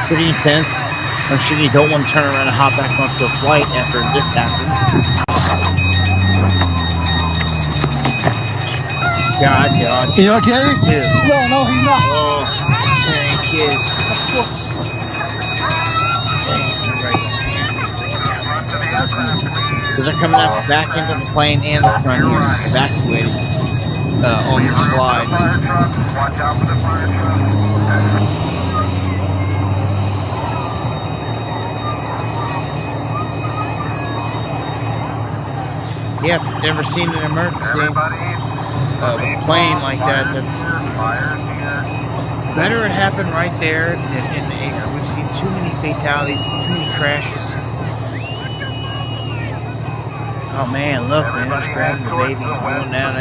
Pretty intense. I'm sure you don't want to turn around and hop back onto a flight after this happens. God. You okay? Dude. No, he's not. Oh, dang kids. Because they're coming out the back end of the plane and the front end, evacuating on the slide. Yeah, if you've never seen an emergency plane like that, that's better it happened right there than in the air. We've seen too many fatalities, too many crashes. Oh man, look, man, there's grabbing the babies going down.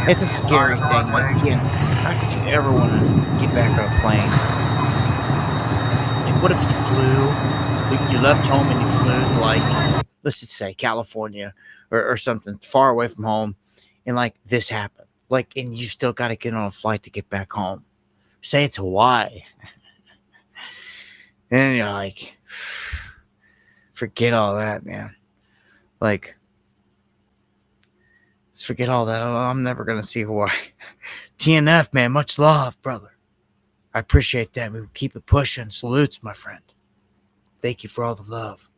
It's a scary thing. Like, again, how could you ever want to get back on a plane? Like, what if you flew, you left home and you flew to, like, let's just say California or something far away from home, and like this happened, like, and you still got to get on a flight to get back home. Say it's Hawaii, and you're like, forget all that, man. Like, let's forget all that. I'm never gonna see Hawaii. TNF, man, much love, brother. I appreciate that. We keep it pushing. Salutes, my friend. Thank you for all the love.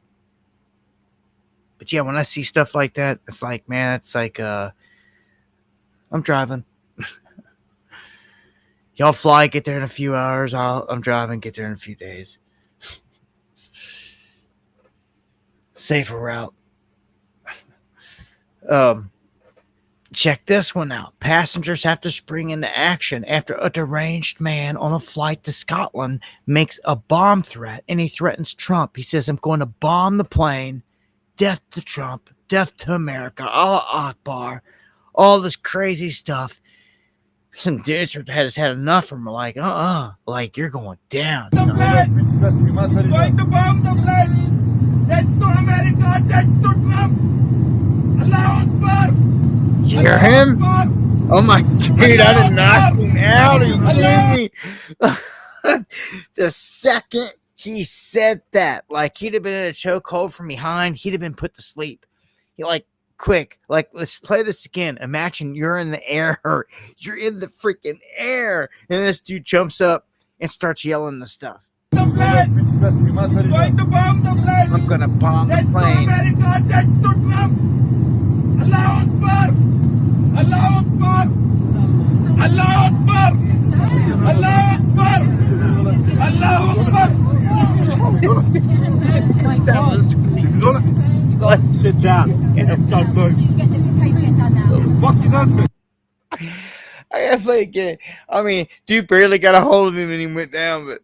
But yeah, when I see stuff like that, it's like, man, it's like, I'm driving. Y'all fly, get there in a few hours. I'm driving, get there in a few days. Safer route. Check this one out. Passengers have to spring into action after a deranged man on a flight to Scotland makes a bomb threat, and he threatens Trump. He says, I'm going to bomb the plane. Death to Trump, death to America, Allah Akbar, all this crazy stuff. Some dudes had enough from like, like, you're going down. Going to bomb the plane. Death to America, death to Trump. Allah Akbar. You hear him? Oh my dude, I did knock him out. Are you kidding me? The second he said that, like, he'd have been in a chokehold from behind, he'd have been put to sleep. He, like, quick, like, let's play this again. Imagine you're in the air, you're in the freaking air, and this dude jumps up and starts yelling the stuff. Going to bomb the plane. I'm gonna bomb the plane. America, death to Trump. Allah Akbar. Allah Akbar. Allah Akbar. Allah Akbar. Allah Akbar. Sit down. Don't move. What you done? I gotta play again. I mean, dude barely got a hold of him and he went down, but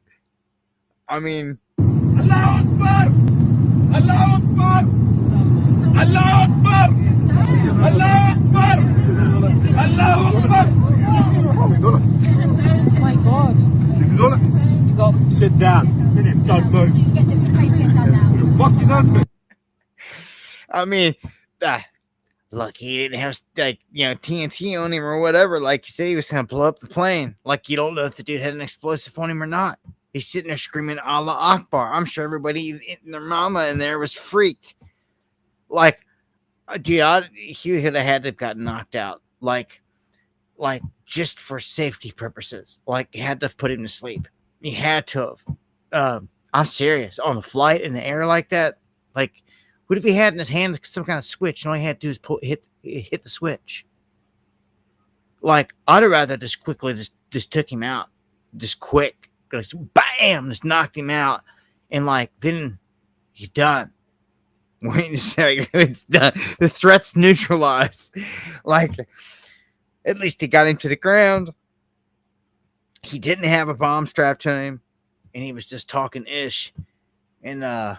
I mean, Allah Akbar. Allah Akbar. Allah Akbar. Allah Akbar. Allah Akbar. Oh my God. Sit down. Don't move. What you done? I mean, look, he didn't have, like, TNT on him or whatever. Like, he said he was going to blow up the plane. Like, you don't know if the dude had an explosive on him or not. He's sitting there screaming Allah Akbar. I'm sure everybody, their mama in there was freaked. Like, dude, he would have had to have gotten knocked out. Like just for safety purposes. Like, you had to have put him to sleep. You had to have. I'm serious. On a flight in the air like that, Like, what if he had in his hand some kind of switch and all he had to do is hit the switch? Like, I'd rather just quickly just took him out, just quick, like, bam, just knocked him out, and like then he's done. Wait a second, it's done. The threat's neutralized. Like, at least he got him to the ground. He didn't have a bomb strapped to him, and he was just talking ish, and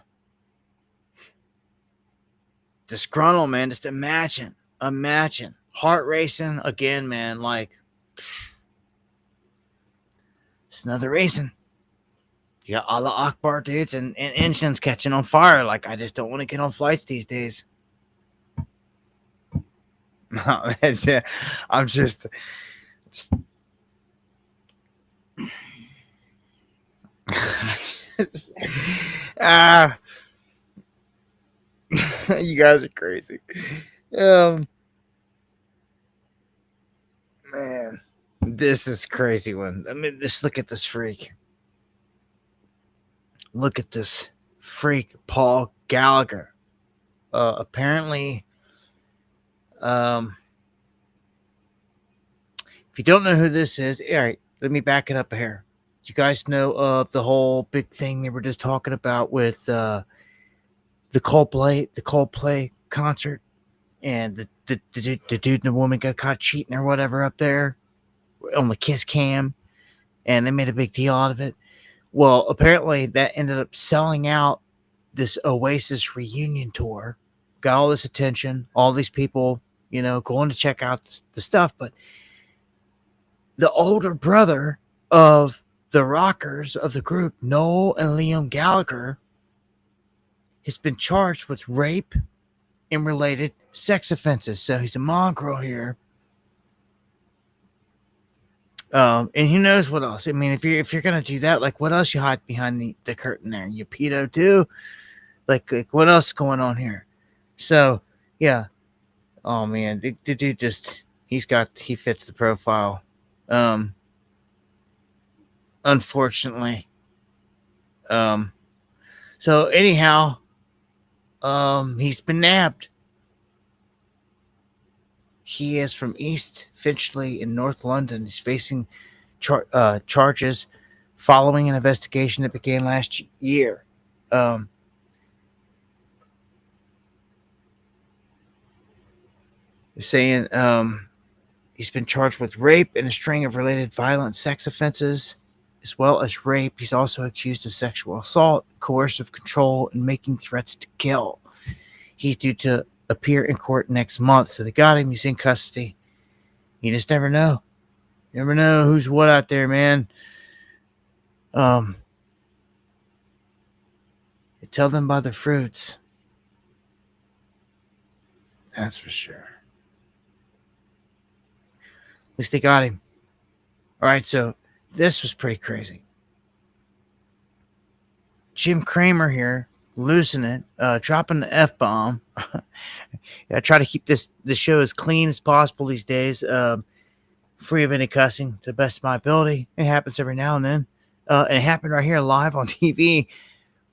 disgruntled, man. Just imagine, heart racing again, man. Like, it's another reason. You got Allah Akbar dudes and engines catching on fire. Like, I just don't want to get on flights these days. No, yeah, I'm just you guys are crazy. Man, this is a crazy one. I mean, just look at this freak. Look at this freak, Paul Gallagher. Apparently, if you don't know who this is, all right, let me back it up here. You guys know of the whole big thing they were just talking about with the Coldplay concert, and the dude and the woman got caught cheating or whatever up there on the kiss cam, and they made a big deal out of it. Well, apparently that ended up selling out this Oasis reunion tour, got all this attention, all these people, going to check out the stuff. But the older brother of the rockers of the group, Noel and Liam Gallagher, has been charged with rape and related sex offenses. So he's a mongrel here. And who knows what else? I mean, if you're gonna do that, like, what else you hide behind the curtain there? You pedo too? Like what else is going on here? So yeah. Oh man, the dude just he fits the profile. Unfortunately. So anyhow, he's been nabbed. He is from East Finchley in North London. He's facing charges following an investigation that began last year. They're saying he's been charged with rape and a string of related violent sex offenses, as well as rape. He's also accused of sexual assault, coercive control, and making threats to kill. He's due to appear in court next month, so they got him. He's in custody. You just never know. You never know who's what out there, man. You tell them by the fruits. That's for sure. At least they got him. All right, so this was pretty crazy. Jim Cramer here, losing it, dropping the F-bomb. I try to keep the show as clean as possible these days, free of any cussing to the best of my ability. It happens every now and then. And it happened right here live on TV.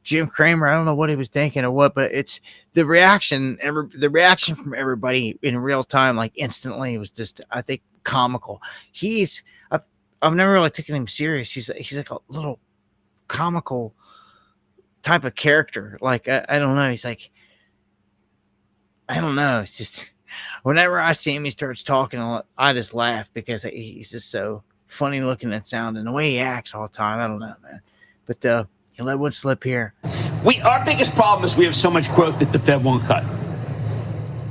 Jim Cramer, I don't know what he was thinking or what, but it's the reaction from everybody in real time, like instantly, was just, I think, comical. I've never really taken him serious. He's like a little comical type of character. Like, I don't know. He's like, I don't know. It's just, whenever I see him, he starts talking a lot, I just laugh because he's just so funny looking and sounding. The way he acts all the time, I don't know, man. But he let one slip here. Our biggest problem is we have so much growth that the Fed won't cut.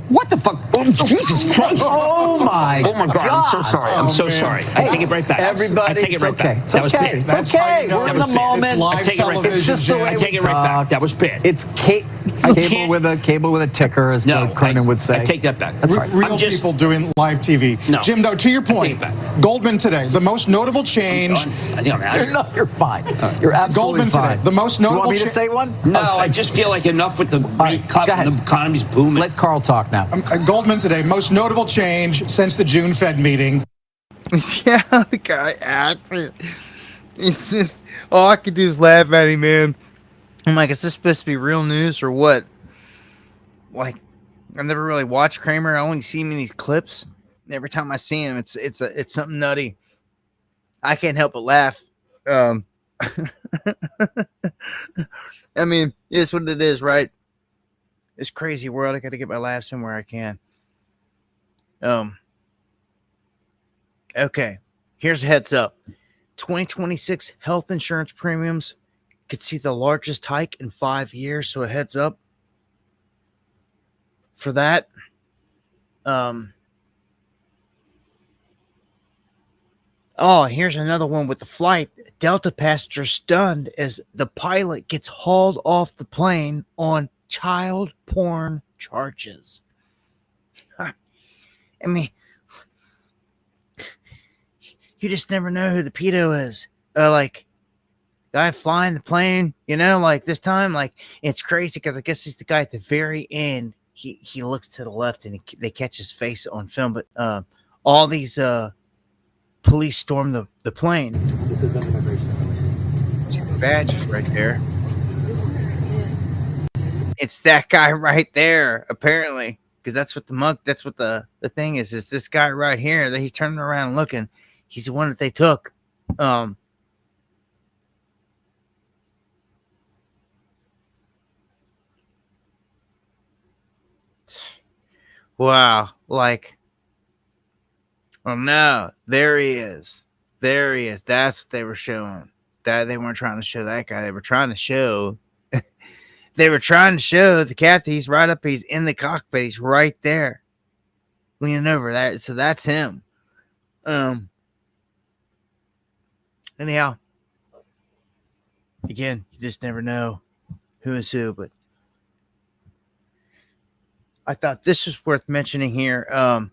What the fuck? Oh, Jesus Christ. Oh my God. I'm so sorry. I'm so sorry. I take it right back. Everybody, I take it right back. That was bad. It's okay. We're in the moment. I take it right back. It's just the way I take it right back. That was bad. It's cable with a ticker, as Joe Kernan would say. I take that back. That's right. Real people doing live TV. No. Jim, though, to your point, Goldman today, the most notable change. I think I'm out of here. No, you're fine. You're absolutely Goldman fine. Today, the most notable. You want me to say one? No, I just feel like enough with the rate cut and the economy's booming. Let Carl talk now. Goldman today, most notable change since the June Fed meeting. Yeah, the guy acts. It's just, all I could do is laugh at him, man. I'm like, is this supposed to be real news or what? like, I've never really watched Kramer. I only see him in these clips. Every time I see him, it's something nutty. I can't help but laugh. I mean, it's what it is, right? This crazy world. I got to get my laughs in where I can. Okay. Here's a heads up. 2026 health insurance premiums could see the largest hike in 5 years. So a heads up for that. Oh, here's another one with the flight. Delta passenger stunned as the pilot gets hauled off the plane on child porn charges. I mean, you just never know who the pedo is. Like, guy flying the plane, like this time, like, it's crazy because I guess he's the guy at the very end. He looks to the left and they catch his face on film. But all these police storm the plane. This is an immigration. See the badges right there. It's that guy right there, apparently, because that's what the thing is. It's this guy right here that he's turning around looking. He's the one that they took. Wow, like, oh no, there he is. There he is. That's what they were showing. That they weren't trying to show that guy. They were trying to show the captain. He's right up. He's in the cockpit. He's right there, leaning over that. So that's him. Anyhow, again, you just never know who is who. But I thought this was worth mentioning here.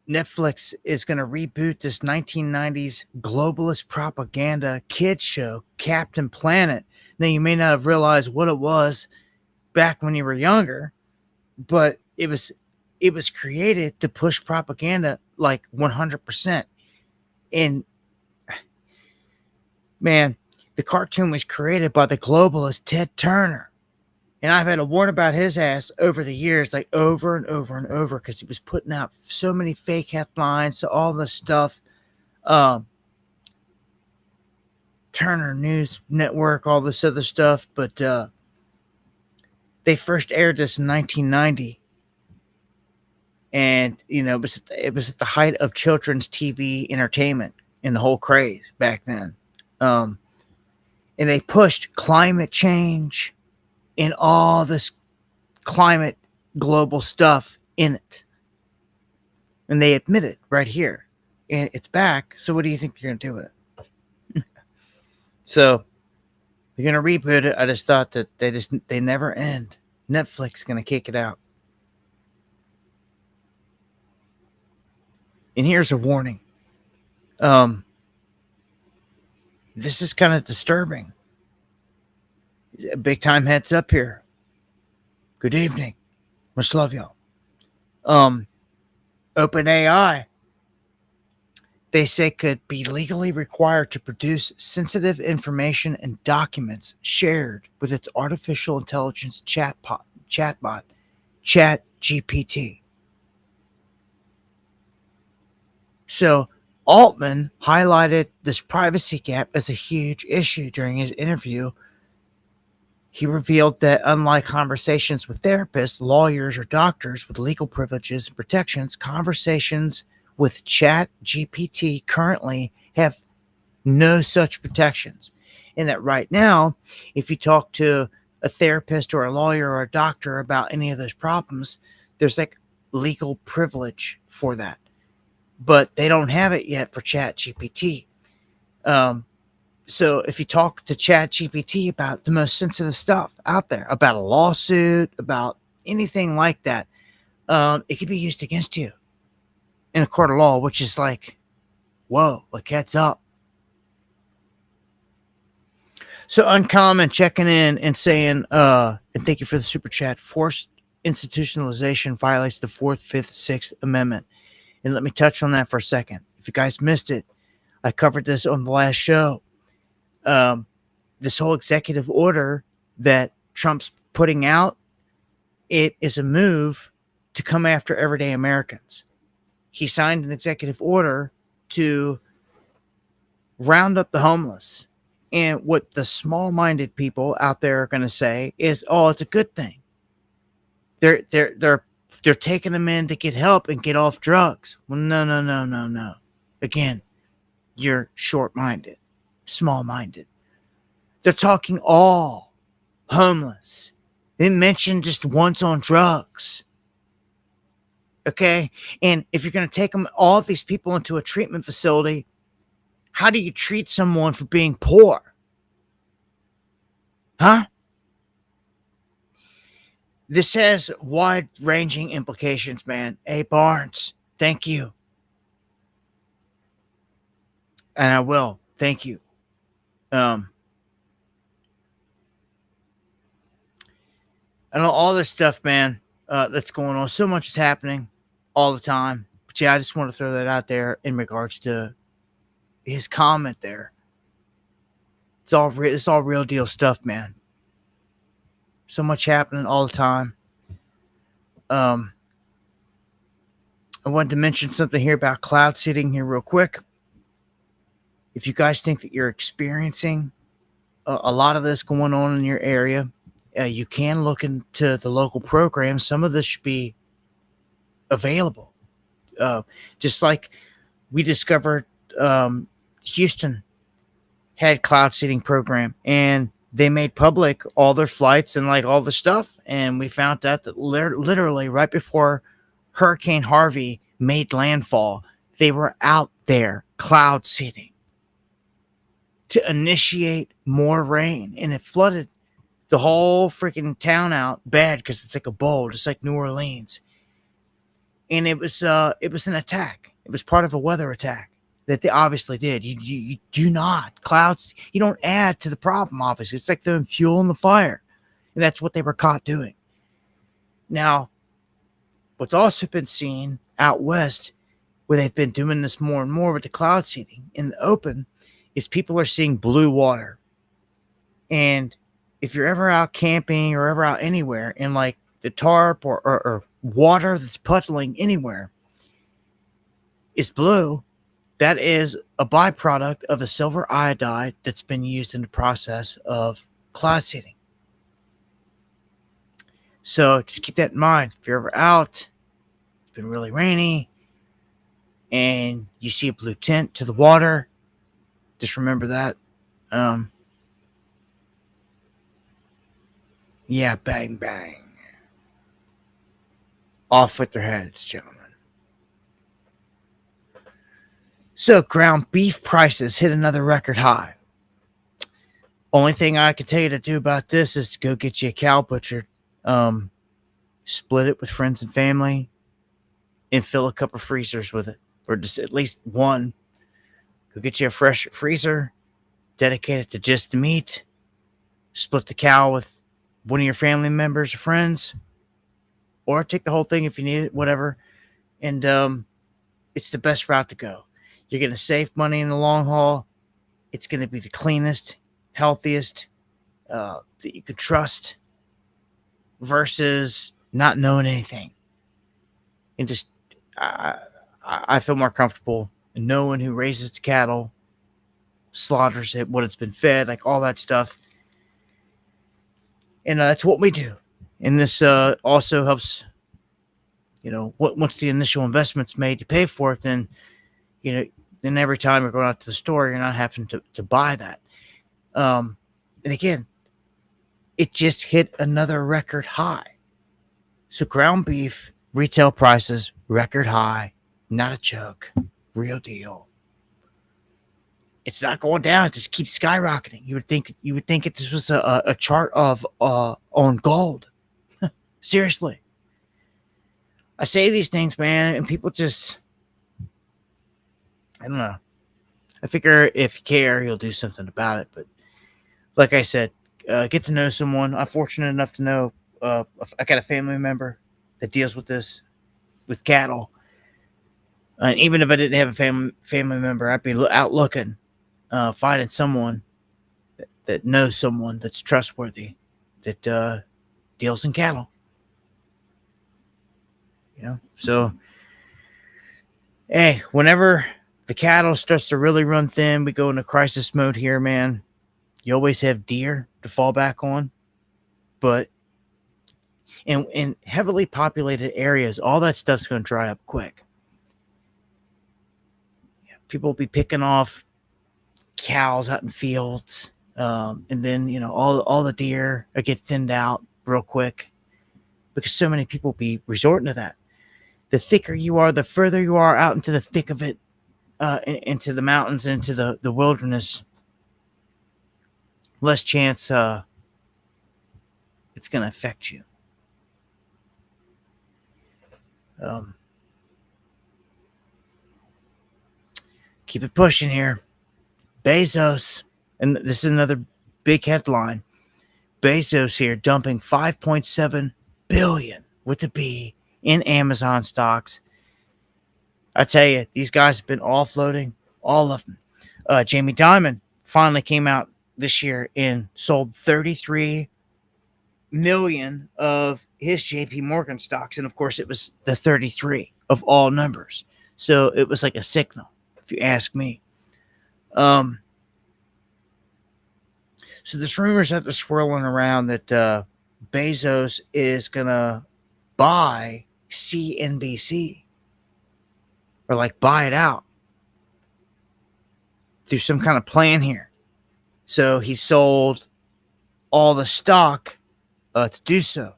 Netflix is going to reboot this 1990s globalist propaganda kids show, Captain Planet. Now, you may not have realized what it was back when you were younger, but it was created to push propaganda like 100%. And man, the cartoon was created by the globalist Ted Turner. And I've had to warn about his ass over the years, like over and over and over, because he was putting out so many fake headlines, so all this stuff. Turner News Network, all this other stuff. But they first aired this in 1990. And, it was at the height of children's TV entertainment and the whole craze back then. And they pushed climate change and all this climate global stuff in it. And they admit it right here. And it's back. So what do you think they're going to do with it? So they're going to reboot it. I just thought that they never end. Netflix is going to kick it out. And here's a warning. This is kind of disturbing. A big time heads up here. Good evening. Much love, y'all. OpenAI, they say, could be legally required to produce sensitive information and documents shared with its artificial intelligence chatbot, ChatGPT. So Altman highlighted this privacy gap as a huge issue during his interview. He revealed that unlike conversations with therapists, lawyers, or doctors with legal privileges and protections, conversations with ChatGPT currently have no such protections. And that right now, if you talk to a therapist or a lawyer or a doctor about any of those problems, there's like legal privilege for that. But they don't have it yet for ChatGPT. So if you talk to ChatGPT about the most sensitive stuff out there, about a lawsuit, about anything like that, it could be used against you in a court of law, which is like, whoa, like heads up. So Uncommon checking in and saying, and thank you for the super chat, forced institutionalization violates the 4th, 5th, 6th Amendment. And let me touch on that for a second. If you guys missed it, I covered this on the last show. This whole executive order that Trump's putting out it is a move to come after everyday Americans. He signed an executive order to round up the homeless. And what the small-minded people out there are going to say is, "Oh, it's a good thing. They're taking them in to get help and get off drugs." Well, no. Again, you're short-minded, small-minded. They're talking all homeless. They mentioned just once on drugs. Okay? And if you're going to take all of these people into a treatment facility, how do you treat someone for being poor? Huh? This has wide-ranging implications, man. Hey, Barnes, thank you. And I will. Thank you. I know all this stuff, man, that's going on. So much is happening all the time. But yeah, I just want to throw that out there in regards to his comment there. It's all real deal stuff, man. So much happening all the time. I wanted to mention something here about cloud seeding here real quick. If you guys think that you're experiencing a lot of this going on in your area, you can look into the local programs. Some of this should be available. Just like we discovered, Houston had cloud seeding program, and they made public all their flights and like all the stuff. And we found out that literally right before Hurricane Harvey made landfall, they were out there cloud seeding to initiate more rain, and it flooded the whole freaking town out bad because it's like a bowl, just like New Orleans. And it was an attack. It was part of a weather attack that they obviously did. You do not clouds. You don't add to the problem. Obviously, it's like throwing fuel in the fire, and that's what they were caught doing. Now, what's also been seen out west, where they've been doing this more and more with the cloud seeding in the open, is people are seeing blue water. And if you're ever out camping or ever out anywhere in like the tarp or water that's puddling anywhere is blue, that is a byproduct of a silver iodide that's been used in the process of cloud seeding. So just keep that in mind. If you're ever out, it's been really rainy, and you see a blue tint to the water, just remember that. Yeah, bang, bang. Off with their heads, gentlemen. So, ground beef prices hit another record high. Only thing I can tell you to do about this is to go get you a cow butchered. Split it with friends and family, and fill a couple of freezers with it, or just at least one. Go get you a fresh freezer, dedicate it to just the meat. Split the cow with one of your family members or friends, or take the whole thing if you need it, whatever. And it's the best route to go. You're going to save money in the long haul. It's going to be the cleanest, healthiest that you can trust, versus not knowing anything. And just, I feel more comfortable knowing who raises the cattle, slaughters it, what it's been fed, like all that stuff. And that's what we do. And this also helps, once the initial investment's made, you pay for it, then, then every time you're going out to the store, you're not having to buy that. And again, it just hit another record high. So ground beef retail prices, record high, not a joke, real deal. It's not going down. It just keeps skyrocketing. You would think this was a chart of on gold. Seriously. I say these things, man, and people just, I don't know. I figure if you care, you'll do something about it. But like I said, get to know someone. I'm fortunate enough to know I got a family member that deals with this, with cattle. And even if I didn't have a family member, I'd be out looking, finding someone that knows someone that's trustworthy, that deals in cattle. So, hey, whenever the cattle starts to really run thin, we go into crisis mode here, man. You always have deer to fall back on. But in heavily populated areas, all that stuff's going to dry up quick. People will be picking off cows out in fields. And then, all the deer get thinned out real quick because so many people be resorting to that. The thicker you are, the further you are out into the thick of it, into the mountains, into the wilderness, less chance it's going to affect you. Keep it pushing here. Bezos, and this is another big headline. Bezos here dumping $5.7 billion with a B in Amazon stocks. I tell you, these guys have been offloading all of them. Jamie Dimon finally came out this year and sold 33 million of his JP Morgan stocks. And of course, it was the 33 of all numbers. So it was like a signal, if you ask me. So there's rumors that they're swirling around that Bezos is going to buy CNBC or like buy it out through some kind of plan here. So he sold all the stock to do so.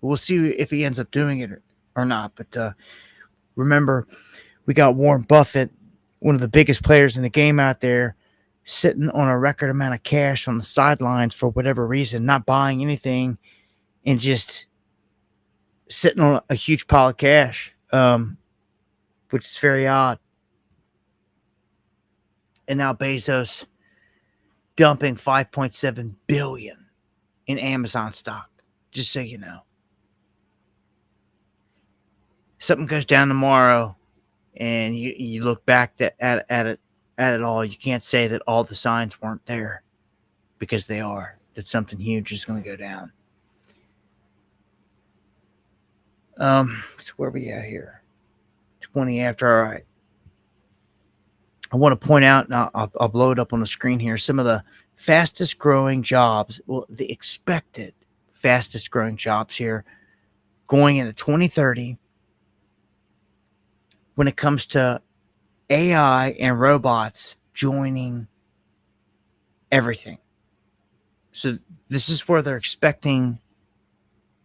We'll see if he ends up doing it or not. But remember, we got Warren Buffett, one of the biggest players in the game out there, sitting on a record amount of cash on the sidelines for whatever reason, not buying anything and just sitting on a huge pile of cash, which is very odd. And now Bezos dumping $5.7 billion in Amazon stock, just so you know. Something goes down tomorrow and you look back at it all, you can't say that all the signs weren't there, because they are, that something huge is going to go down. So where are we at here? 20 after. All right. I want to point out, and I'll blow it up on the screen here, some of the fastest growing jobs, well, the expected fastest growing jobs here going into 2030 when it comes to AI and robots joining everything. So this is where they're expecting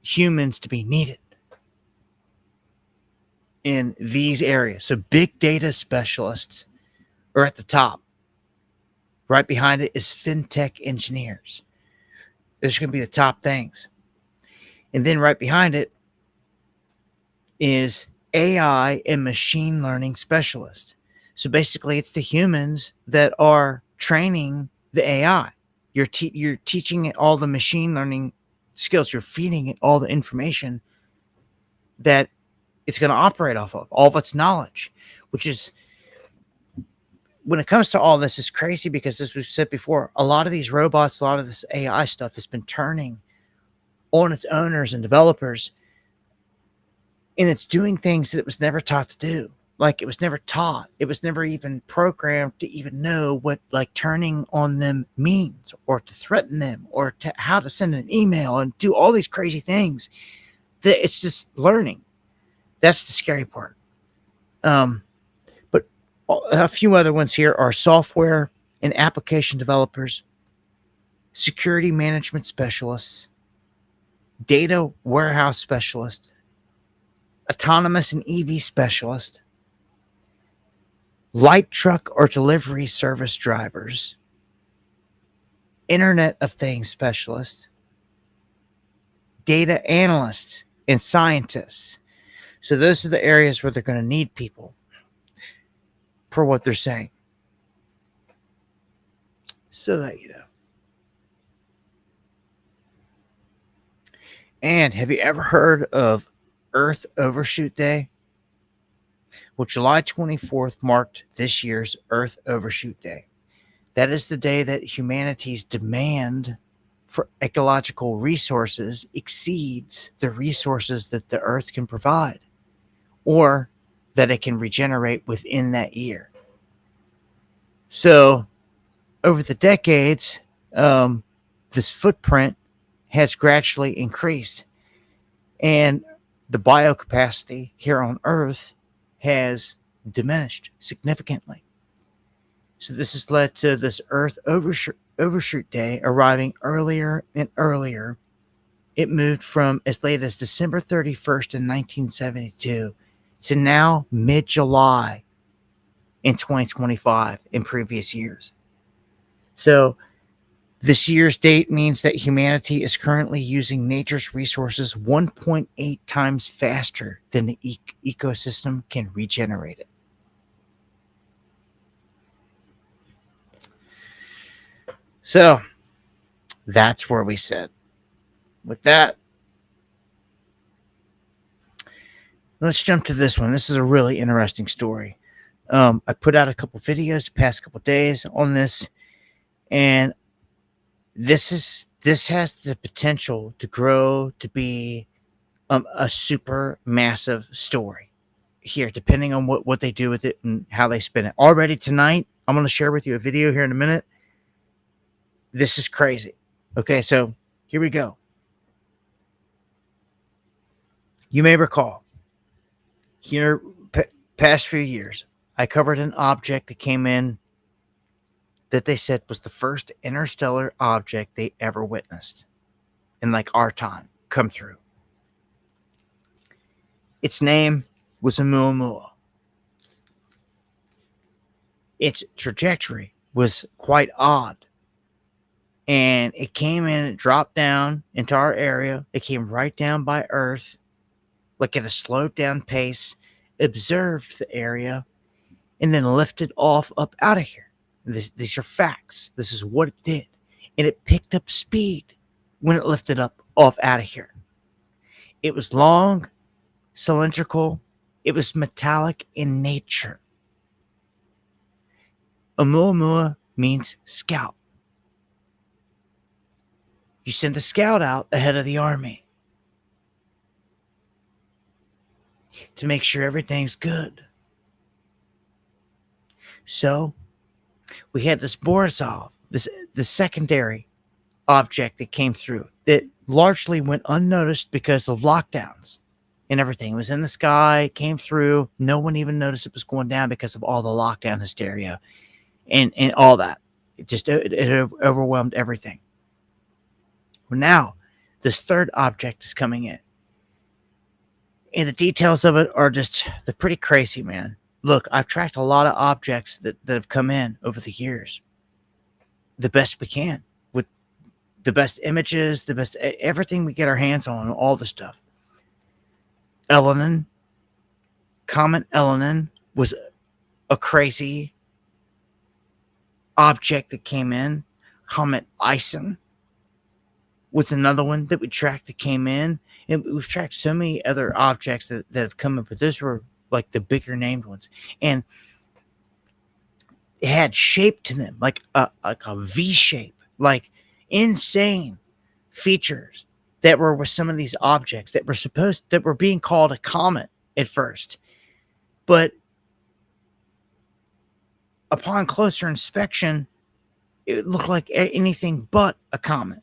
humans to be needed in these areas. So big data specialists are at the top. Right behind it is fintech engineers. Those are going to be the top things. And then right behind it is AI and machine learning specialists. So basically, it's the humans that are training the AI. You're teaching it all the machine learning skills. You're feeding it all the information that it's going to operate off of, all of its knowledge, which is, when it comes to all this, is crazy because, as we've said before, a lot of these robots, a lot of this AI stuff has been turning on its owners and developers, and it's doing things that it was never taught to do. Like, it was never taught. It was never even programmed to even know what, like, turning on them means, or to threaten them, or to how to send an email and do all these crazy things. That it's just learning. That's the scary part. But a few other ones here are software and application developers, security management specialists, data warehouse specialists, autonomous and EV specialists, light truck or delivery service drivers, Internet of Things specialists, data analysts, and scientists. So those are the areas where they're going to need people, per what they're saying. So that you know. And have you ever heard of Earth Overshoot Day? Well, July 24th marked this year's Earth Overshoot Day. That is the day that humanity's demand for ecological resources exceeds the resources that the Earth can provide. or that it can regenerate within that year. So over the decades, this footprint has gradually increased, and the biocapacity here on Earth has diminished significantly. So this has led to this Earth overshoot day arriving earlier and earlier. It moved from as late as December 31st in 1972 to now mid-July in 2025 in previous years. So this year's date means that humanity is currently using nature's resources 1.8 times faster than the ecosystem can regenerate it. So that's where we sit. With that, let's jump to this one. This is a really interesting story. I put out a couple videos the past couple days on this, and this has the potential to grow to be a super massive story here, depending on what they do with it and how they spin it. Already tonight, I'm going to share with you a video here in a minute. This is crazy. Okay, so here we go. You may recall, here past few years, I covered an object that came in that they said was the first interstellar object they ever witnessed in like our time come through. Its name was Oumuamua. Its trajectory was quite odd. And it came in, it dropped down into our area. It came right down by Earth, like at a slowed down pace, observed the area, and then lifted off up out of here. These are facts. This is what it did. And it picked up speed when it lifted up off out of here. It was long, cylindrical. It was metallic in nature. Oumuamua means scout. You send the scout out ahead of the army to make sure everything's good. So we had this Borisov, the secondary object that came through that largely went unnoticed because of lockdowns and everything. It was in the sky, came through. No one even noticed it was going down because of all the lockdown hysteria and all that. It overwhelmed everything. Well, now this third object is coming in. And the details of it are they're pretty crazy, man. Look, I've tracked a lot of objects that have come in over the years. The best we can, with the best images, the best everything we get our hands on, all the stuff. Comet Elenin was a crazy object that came in. Comet Ison was another one that we tracked that came in. And we've tracked so many other objects that have come in, but those were like the bigger named ones. And it had shape to them, like a V shape, like insane features that were with some of these objects that were being called a comet at first. But upon closer inspection, it looked like anything but a comet.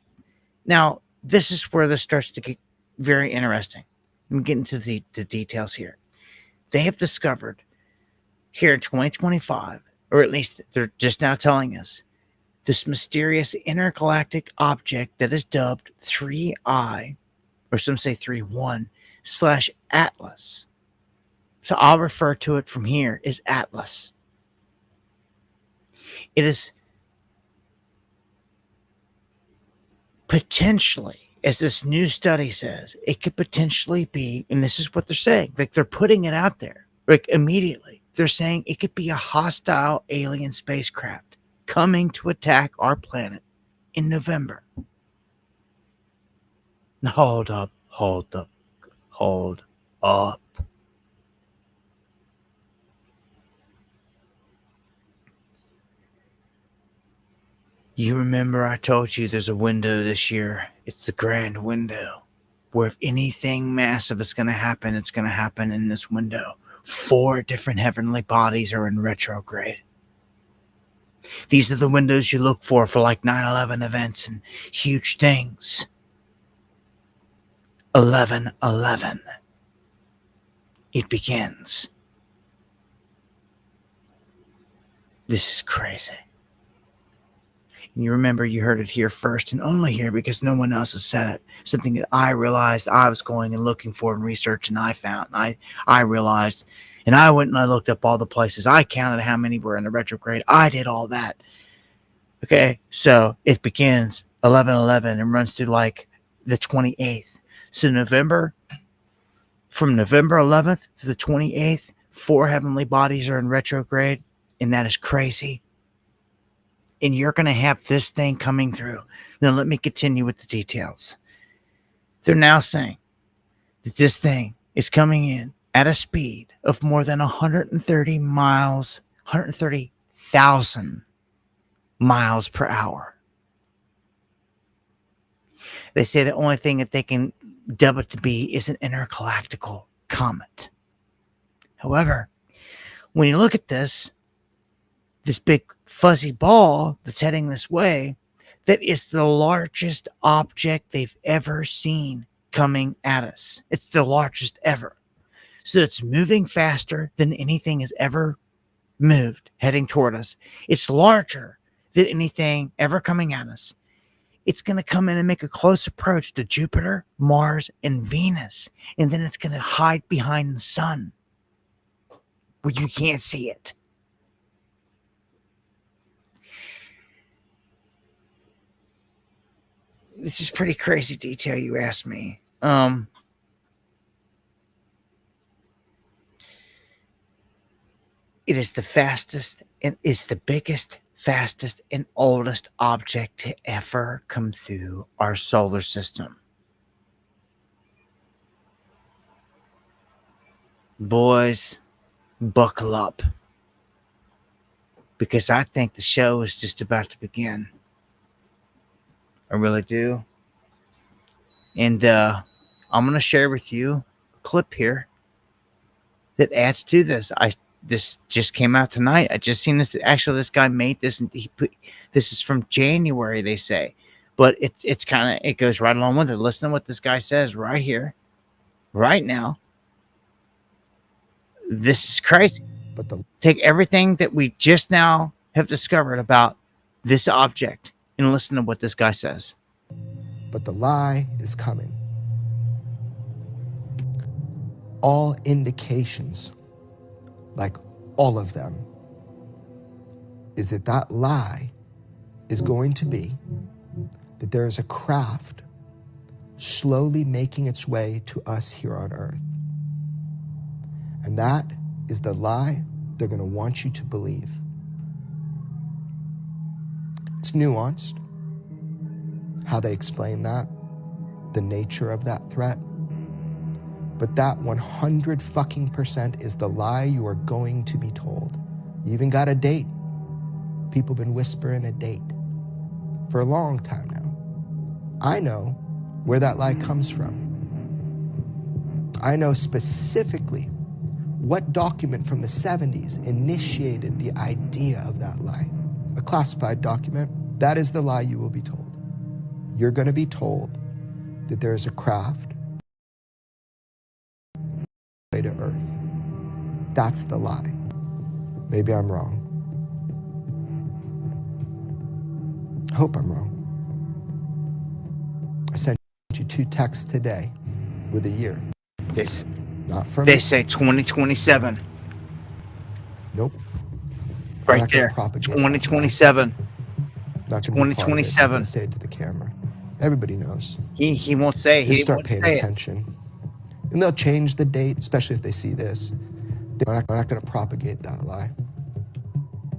Now, this is where this starts to get very interesting. Let me get into the details here. They have discovered here in 2025, or at least they're just now telling us, this mysterious intergalactic object that is dubbed 3I, or some say 3-1, / Atlas. So I'll refer to it from here as Atlas. It is potentially, as this new study says, it could potentially be, and this is what they're saying, like they're putting it out there, like immediately. They're saying it could be a hostile alien spacecraft coming to attack our planet in November. Now, hold up. You remember I told you there's a window this year. It's the grand window. where if anything massive is going to happen, it's going to happen in this window. 4 different heavenly bodies are in retrograde. These are the windows you look for like 9/11 events and huge things. 11/11. It begins. This is crazy. And you remember you heard it here first and only here because no one else has said it. Something that I realized I was going and looking for in research and I found. And I realized, and I went and I looked up all the places. I counted how many were in the retrograde. I did all that. Okay, so it begins 11/11 and runs through like the 28th. So from November 11th to the 28th, 4 heavenly bodies are in retrograde, and that is crazy. And you're going to have this thing coming through. Now, let me continue with the details. They're now saying that this thing is coming in at a speed of more than 130,000 miles per hour. They say the only thing that they can dub it to be is an intergalactical comet. However, when you look at this big fuzzy ball that's heading this way, that is the largest object they've ever seen coming at us. It's the largest ever. So it's moving faster than anything has ever moved heading toward us. It's larger than anything ever coming at us. It's going to come in and make a close approach to Jupiter, Mars, and Venus. And then it's going to hide behind the sun where you can't see it. This is pretty crazy detail, you ask me. It is the fastest and it's the biggest, fastest, and oldest object to ever come through our solar system. Boys, buckle up. Because I think the show is just about to begin. I really do. And I'm going to share with you a clip here that adds to this. This just came out tonight. I just seen this. Actually, this guy made this, and this is from January, they say. But it's kind of, it goes right along with it. Listen to what this guy says right here, right now. This is crazy. But take everything that we just now have discovered about this object and listen to what this guy says. But the lie is coming. All indications, like all of them, is that that lie is going to be that there is a craft slowly making its way to us here on Earth. And that is the lie they're going to want you to believe. It's nuanced, how they explain that, the nature of that threat. But that 100% is the lie you are going to be told. You even got a date. People have been whispering a date for a long time now. I know where that lie comes from. I know specifically what document from the 70s initiated the idea of that lie. A classified document. That is the lie you will be told. You're going to be told that there is a craft way to Earth. That's the lie. Maybe I'm wrong. I hope I'm wrong. I sent you 2 texts today with a year. Not from They say 2027. Nope. Right there. 2027. 2027. Say it to the camera. Everybody knows. He won't say. Just He start won't paying say attention. And they'll change the date, especially if they see this. They're not going to propagate that lie.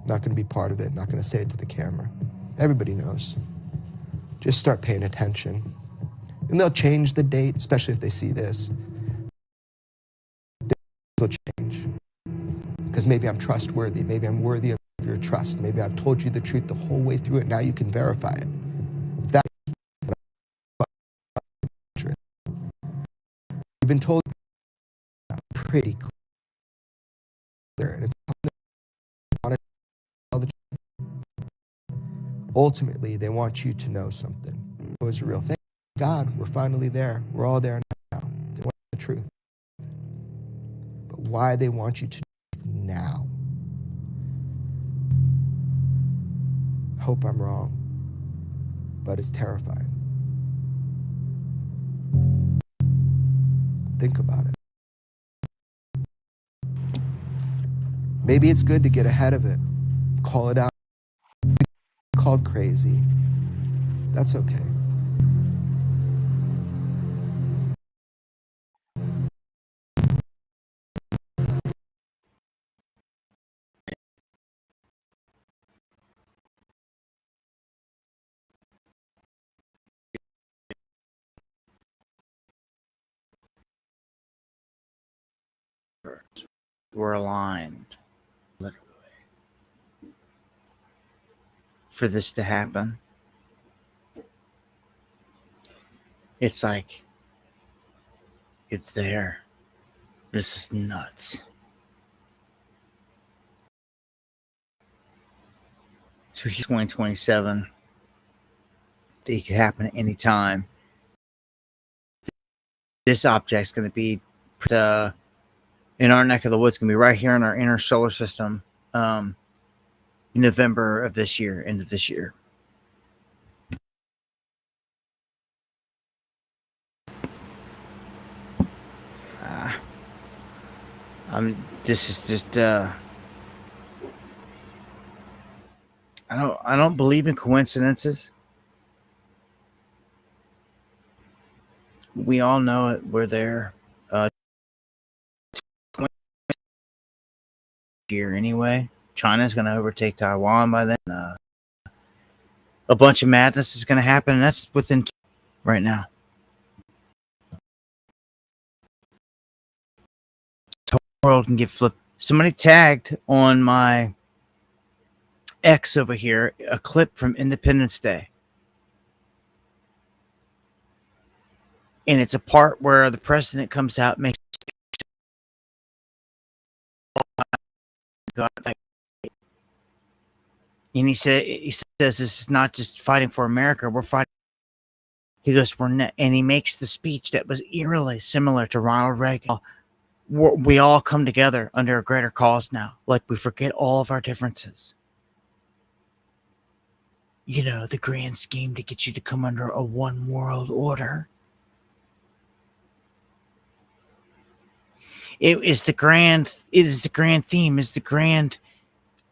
Not going to be part of it. Not going to say it to the camera. Everybody knows. Just start paying attention. And they'll change the date, especially if they see this. They'll change. Because maybe I'm trustworthy. Maybe I'm worthy of your trust. Maybe I've told you the truth the whole way through it. Now you can verify it. If that is We've been told pretty clear, and it's on the ultimately they want you to know something. It was a real thing. God, we're finally there. We're all there now. They want the truth. But why they want you to know now? Hope I'm wrong, but it's terrifying. Think about it. Maybe it's good to get ahead of it. Call it out. Called crazy. That's okay. Were aligned, literally, for this to happen. It's like, it's there. This is nuts. So he's 2027. It could happen at any time. This object's going to be in our neck of the woods, going to be right here in our inner solar system, November of this year, end of this year. This is just I don't believe in coincidences. We all know it. We're there. Year anyway. China's going to overtake Taiwan by then. A bunch of madness is going to happen, and that's within right now. The whole world can get flipped. Somebody tagged on my X over here a clip from Independence Day. And it's a part where the president comes out and makes God, and he says this is not just fighting for America, we're fighting. He goes, and he makes the speech that was eerily similar to Ronald Reagan. We all come together under a greater cause now. Like we forget all of our differences. You know, the grand scheme to get you to come under a one world order. It is the grand theme, is the grand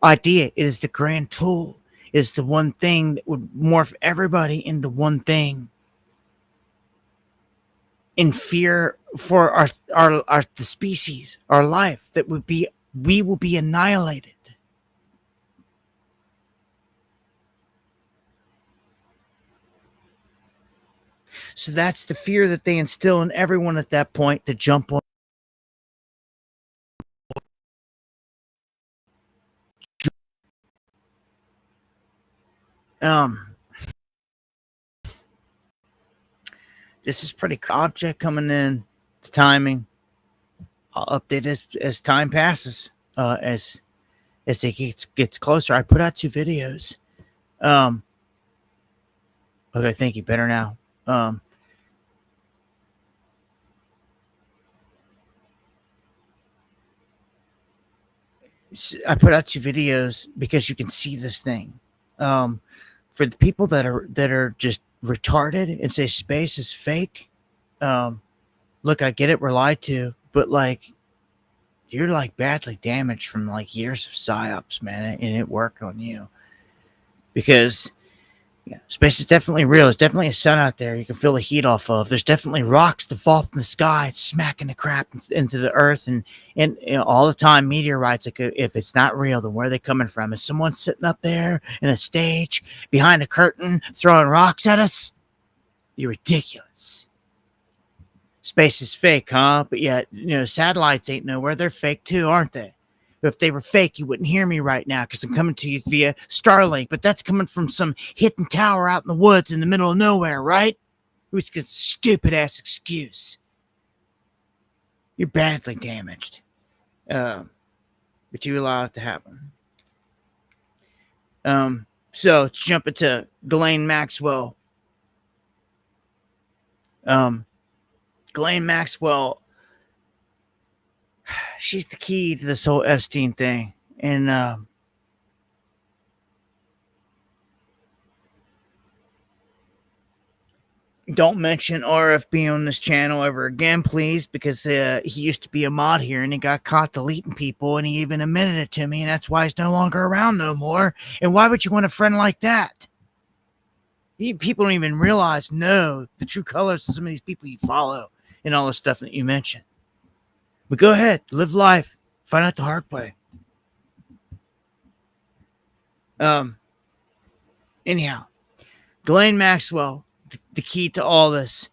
idea, it is the grand tool, is the one thing that would morph everybody into one thing. In fear for the species, our life, that we will be annihilated. So that's the fear that they instill in everyone at that point to jump on. This is pretty object coming in. The timing, I'll update as time passes. As it gets closer. I put out 2 videos. Okay, thank you. Better now. I put out 2 videos because you can see this thing. For the people that are just retarded and say space is fake, look, I get it, we're lied to, but like, you're like badly damaged from like years of psyops, man, and it worked on you. Because space is definitely real. There's definitely a sun out there you can feel the heat off of. There's definitely rocks that fall from the sky, smacking the crap into the earth, and you know, all the time meteorites. Like, if it's not real, then where are they coming from? Is someone sitting up there in a stage behind a curtain throwing rocks at us? You're ridiculous. Space is fake, huh? But yet, you know, satellites ain't nowhere. They're fake too, aren't they? If they were fake, you wouldn't hear me right now because I'm coming to you via Starlink, but that's coming from some hidden tower out in the woods in the middle of nowhere, right? Who's got a stupid ass excuse? You're badly damaged. But you allow it to happen. So let's jump into Ghislaine Maxwell. Ghislaine Maxwell, she's the key to this whole Epstein thing. And don't mention RFB on this channel ever again, please, because he used to be a mod here and he got caught deleting people and he even admitted it to me, and that's why he's no longer around no more. And why would you want a friend like that? People don't even know the true colors of some of these people you follow and all the stuff that you mentioned. But go ahead, live life, find out the hard way. Anyhow, Ghislaine Maxwell, the key to all this.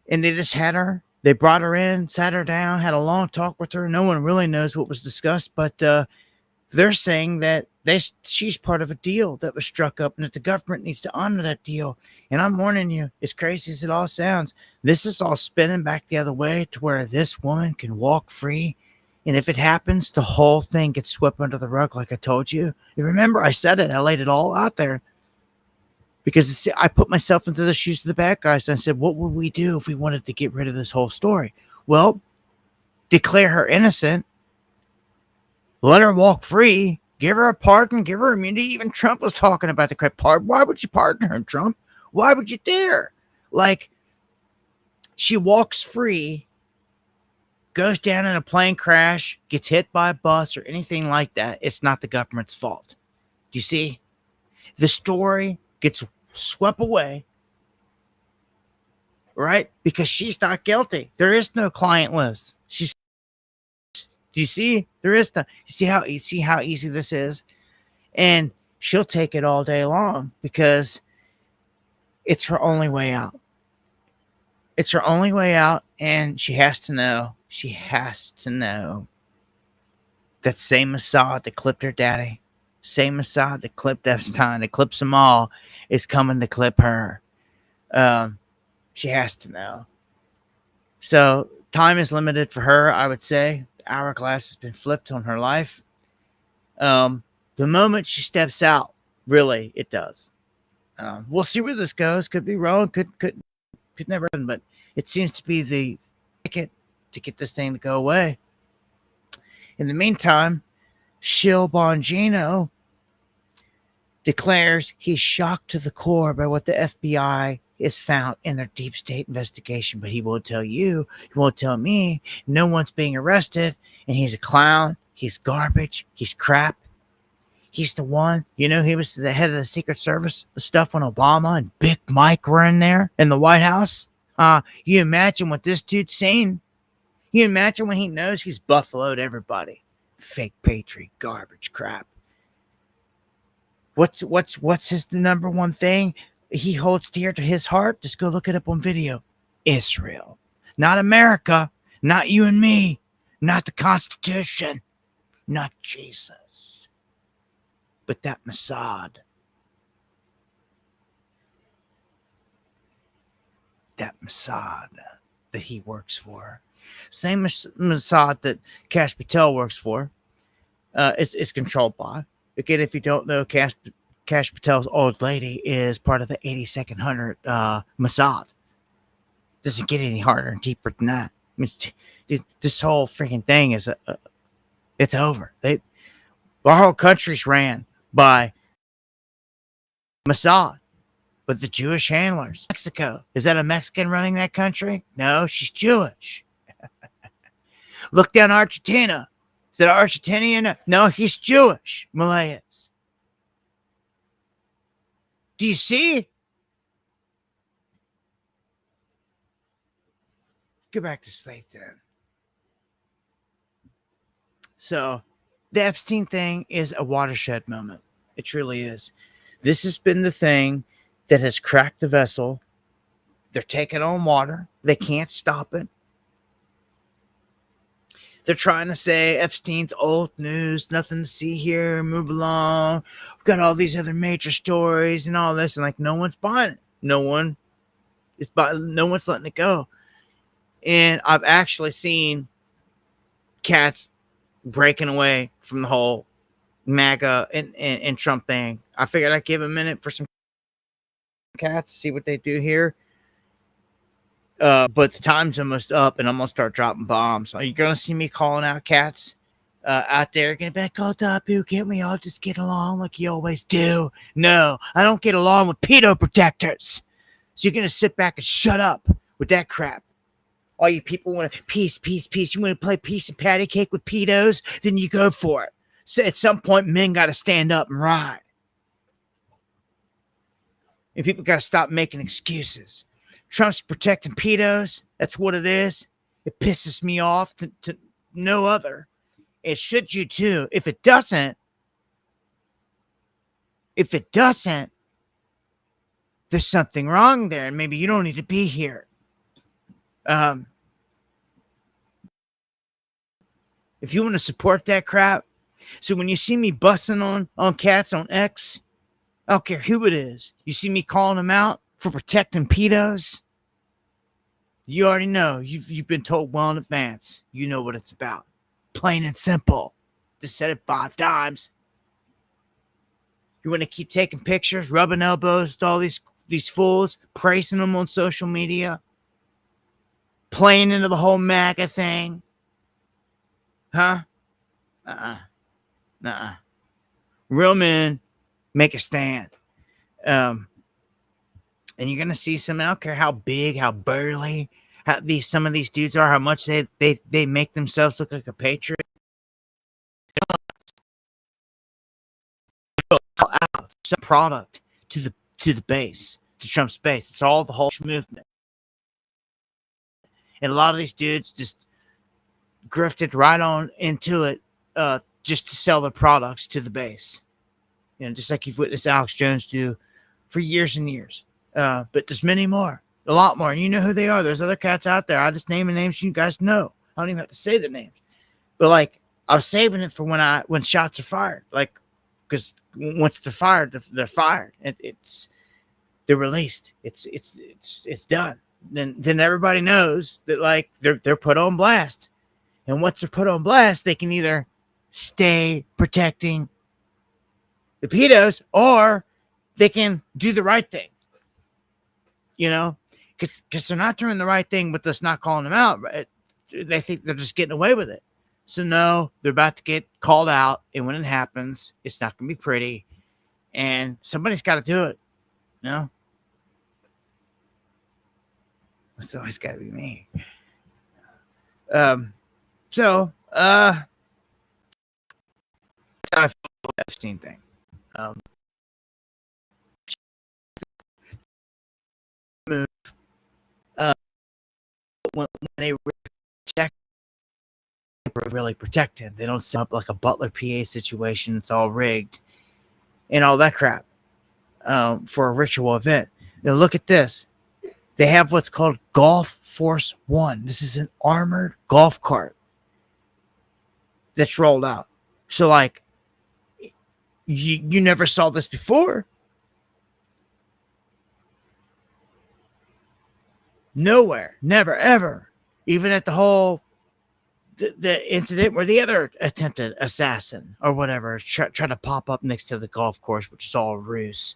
And they just had her. They brought her in, sat her down, had a long talk with her. No one really knows what was discussed, but they're saying that she's part of a deal that was struck up and that the government needs to honor that deal. And I'm warning you, as crazy as it all sounds, this is all spinning back the other way to where this woman can walk free. And if it happens, the whole thing gets swept under the rug, like I told you. You remember, I said it. I laid it all out there. Because I put myself into the shoes of the bad guys. And I said, what would we do if we wanted to get rid of this whole story? Well, declare her innocent. Let her walk free. Give her a pardon. Give her immunity. Even Trump was talking about the crap pardon. Why would you pardon her, Trump? Why would you dare? Like, she walks free, goes down in a plane crash, gets hit by a bus or anything like that. It's not the government's fault. Do you see? The story gets swept away, right? Because she's not guilty. There is no client list. Do you see? There is no. You see how easy this is, and she'll take it all day long because it's her only way out. It's her only way out, and she has to know. She has to know that same Mossad that clipped her daddy, same Mossad that clipped Epstein, that clips them all, is coming to clip her. She has to know. So time is limited for her, I would say. The hourglass has been flipped on her life. The moment she steps out, really, it does. We'll see where this goes. Could be wrong. Could never happen. But it seems to be the ticket to get this thing to go away. In the meantime, Shill Bongino declares he's shocked to the core by what the FBI has found in their deep state investigation. But he won't tell you. He won't tell me. No one's being arrested. And he's a clown. He's garbage. He's crap. He's the one. You know, he was the head of the Secret Service. The stuff when Obama and Big Mike were in there in the White House. You imagine what this dude's saying? You imagine when he knows he's buffaloed everybody. Fake patriot, garbage crap. What's his number one thing he holds dear to his heart? Just go look it up on video. Israel. Not America. Not you and me. Not the Constitution. Not Jesus. But that Mossad. That Mossad that he works for. Same Mossad that Kash Patel works for. It's controlled by. Again, if you don't know, Kash Patel's old lady is part of the 82nd Hundred Mossad. Doesn't get any harder and deeper than that. I mean, this whole freaking thing is it's over. Our whole country's ran by Mossad, but the Jewish handlers. Mexico, is that a Mexican running that country? No, she's Jewish. Look down Argentina. Is that Argentinian? No, he's Jewish. Malayas. Do you see? Go back to sleep then. So, the Epstein thing is a watershed moment. It truly is. This has been the thing that has cracked the vessel. They're taking on water. They can't stop it. They're trying to say Epstein's old news, nothing to see here, move along. We've got all these other major stories and all this, and like no one's buying it. No one's letting it go. And I've actually seen cats breaking away from the whole MAGA and Trump thing. I figured I'd give a minute for some cats, see what they do here. But the time's almost up, and I'm gonna start dropping bombs. Are you gonna see me calling out cats out there? You're gonna be like, "Oh, Dapu, can't we all just get along like you always do?" No, I don't get along with pedo protectors. So you're gonna sit back and shut up with that crap. All you people want to peace. You want to play peace and patty cake with pedos? Then you go for it. So at some point, men got to stand up and ride. And people got to stop making excuses. Trump's protecting pedos. That's what it is. It pisses me off to no other. It should you too. If it doesn't, there's something wrong there, and maybe you don't need to be here. If you want to support that crap, so when you see me busting on cats on X, I don't care who it is. You see me calling them out for protecting pedos. You already know. You've been told well in advance. You know what it's about. Plain and simple. Just said it 5 times. You want to keep taking pictures, rubbing elbows with all these fools, praising them on social media, playing into the whole MAGA thing. Huh? Nuh-uh. Real men make a stand. And you're gonna see some. I don't care how big, how burly, some of these dudes are, how much they make themselves look like a patriot. Some product to the base, to Trump's base. It's all the whole movement. And a lot of these dudes just grifted right on into it just to sell their products to the base. You know, just like you've witnessed Alex Jones do for years and years. But there's many more, a lot more. And you know who they are. There's other cats out there. I just name the names you guys know. I don't even have to say the names. But like, I was saving it for when shots are fired. Like, because once they're fired, they're fired. They're released. It's done. Then everybody knows that like they're put on blast. And once they're put on blast, they can either stay protecting the pedos or they can do the right thing. You know, because they're not doing the right thing with us not calling them out. Right? They think they're just getting away with it. So no, they're about to get called out. And when it happens, it's not going to be pretty. And somebody's got to do it. You know? It's always got to be me. So, that's how I feel about the Epstein thing. Move. When they really protect him, they don't set up like a Butler PA situation. It's all rigged and all that crap for a ritual event. Now look at this. They have what's called Golf Force One. This is an armored golf cart that's rolled out. So like, you never saw this before. Nowhere, never, ever. Even at the whole the incident where the other attempted assassin or whatever tried to pop up next to the golf course, which is all a ruse.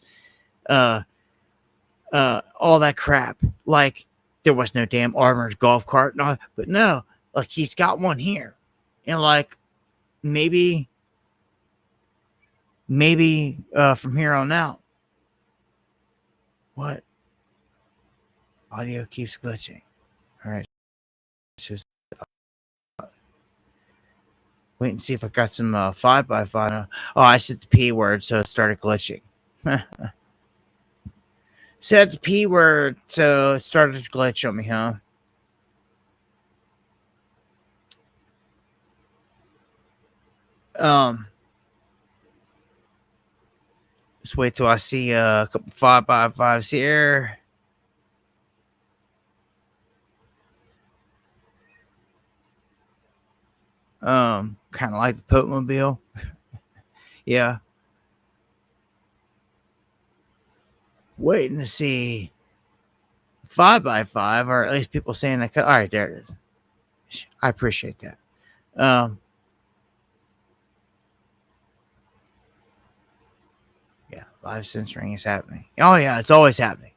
All that crap. Like there was no damn armored golf cart. No, but no, like he's got one here, and like maybe from here on out. What? Audio keeps glitching. All right. Just wait and see if I got some 5x5. Oh, I said the P word, so it started glitching. Said the P word, so it started to glitch on me, huh? Just wait till I see a couple 5x5s here. Kind of like the Pope-mobile. Yeah. Waiting to see 5x5, or at least people saying that. All right, there it is. I appreciate that. Yeah, live censoring is happening. Oh yeah, it's always happening.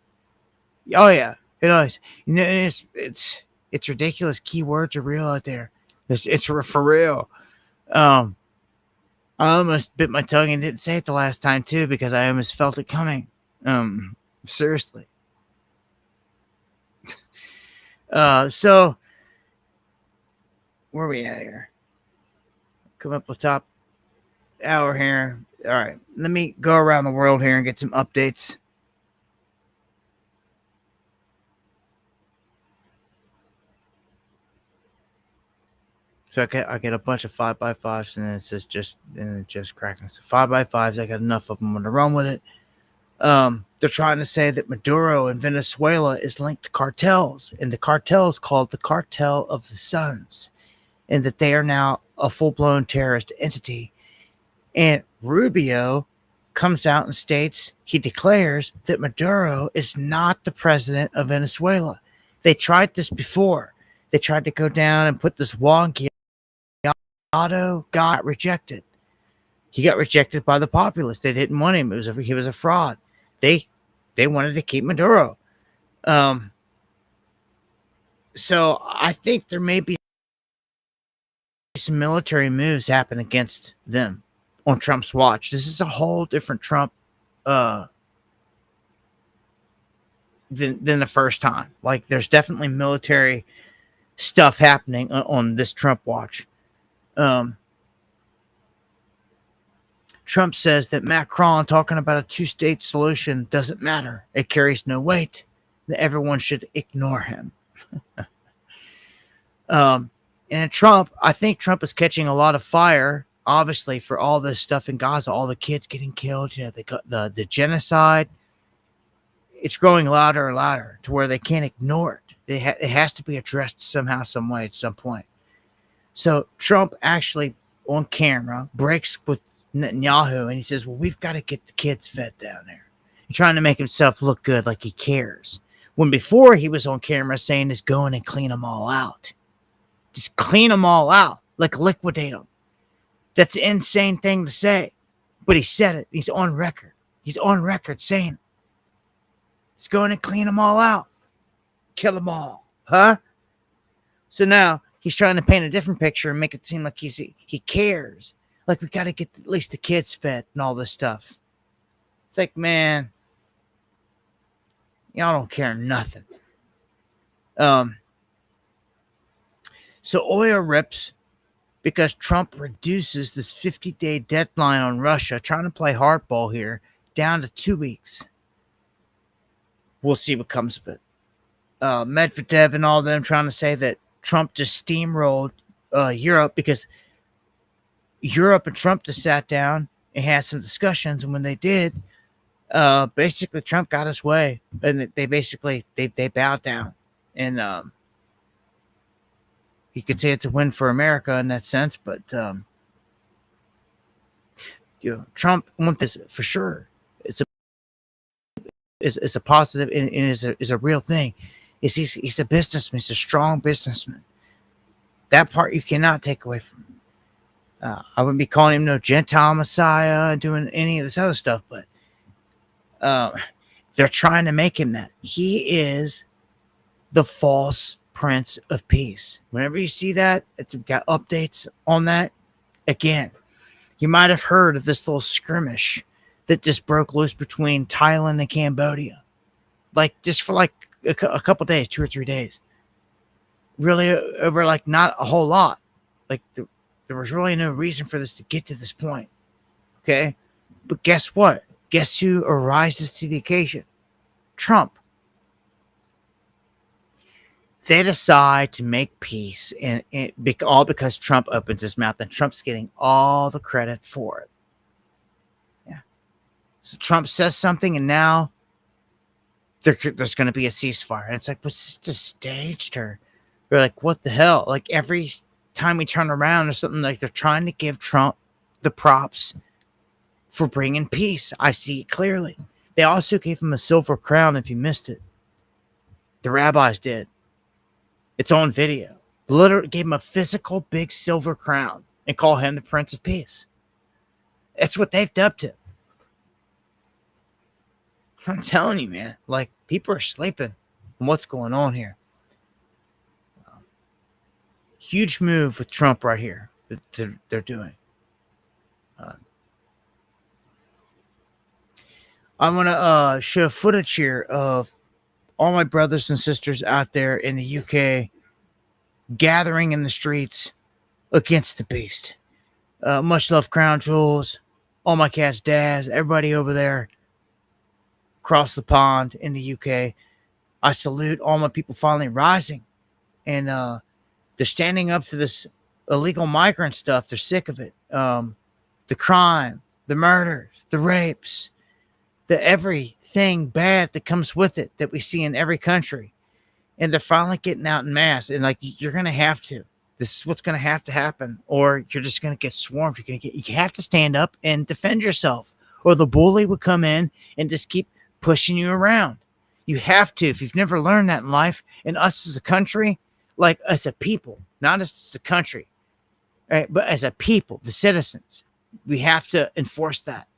Oh yeah, it always. It's ridiculous. Keywords are real out there. It's for real. I almost bit my tongue and didn't say it the last time too because I almost felt it coming. Seriously. So where are we at here? Come up with top hour here. All right, let me go around the world here and get some updates. So I get a bunch of 5x5s, and it's just cracking. So 5x5s, I got enough of them. I'm gonna run with it. They're trying to say that Maduro in Venezuela is linked to cartels, and the cartel is called the Cartel of the Suns, and that they are now a full-blown terrorist entity. And Rubio comes out and states, he declares that Maduro is not the president of Venezuela. They tried this before. They tried to go down and put this wonky got rejected. He got rejected by the populace. They didn't want him. He was a fraud. They wanted to keep Maduro. So I think there may be some military moves happen against them on Trump's watch. This is a whole different Trump than the first time. Like there's definitely military stuff happening on this Trump watch. Trump says that Macron talking about a two-state solution doesn't matter. It carries no weight. That everyone should ignore him. And Trump, I think Trump is catching a lot of fire, obviously, for all this stuff in Gaza, all the kids getting killed, the genocide. It's growing louder and louder to where they can't ignore it. It has to be addressed somehow, some way, at some point. So Trump actually, on camera, breaks with Netanyahu, and he says, well, we've got to get the kids fed down there. He's trying to make himself look good, like he cares. When before he was on camera saying, just go in and clean them all out. Just clean them all out, like liquidate them. That's an insane thing to say. But he said it. He's on record. He's on record saying it. Let's go in and clean them all out. Kill them all. Huh? So now he's trying to paint a different picture and make it seem like he cares. Like we got to get at least the kids fed and all this stuff. It's like, man, y'all don't care nothing. So oil rips because Trump reduces this 50-day deadline on Russia, trying to play hardball here, down to 2 weeks. We'll see what comes of it. Medvedev and all them trying to say that Trump just steamrolled Europe because Europe and Trump just sat down and had some discussions, and when they did, basically Trump got his way, and they basically they bowed down, and you could say it's a win for America in that sense, but Trump wants this for sure. It's a positive and is a real thing. He's a businessman. He's a strong businessman. That part you cannot take away from him. I wouldn't be calling him no Gentile Messiah, doing any of this other stuff, but they're trying to make him that. He is the false Prince of Peace. Whenever you see that, it's got updates on that. Again, you might have heard of this little skirmish that just broke loose between Thailand and Cambodia. Like, just for like a couple days, 2 or 3 days. Really, over like not a whole lot. Like, there was really no reason for this to get to this point. Okay? But guess what? Guess who arises to the occasion? Trump. They decide to make peace, and all because Trump opens his mouth, and Trump's getting all the credit for it. Yeah. So Trump says something, and now there's going to be a ceasefire. And it's like, was this just staged? Or they're like, what the hell? Like, every time we turn around or something, like they're trying to give Trump the props for bringing peace. I see it clearly. They also gave him a silver crown if you missed it. The rabbis did. It's on video. literally gave him a physical big silver crown and call him the Prince of Peace. That's what they've dubbed him. I'm telling you, man, like, people are sleeping on what's going on here. Huge move with Trump right here that they're doing. I want to show footage here of all my brothers and sisters out there in the UK gathering in the streets against the beast. Much love, Crown Jewels, all my cats' dads, everybody over there across the pond in the UK. I salute all my people finally rising, and they're standing up to this illegal migrant stuff. They're sick of it. The crime, the murders, the rapes, the everything bad that comes with it that we see in every country. And they're finally getting out in mass. And like, you're going to have to. This is what's going to happen, or you're just going to get swarmed. You have to stand up and defend yourself, or the bully would come in and just keep pushing you around. You have to. If you've never learned that in life, and us as a country, like as a people, not as a country, right, but as a people, the citizens, we have to enforce that.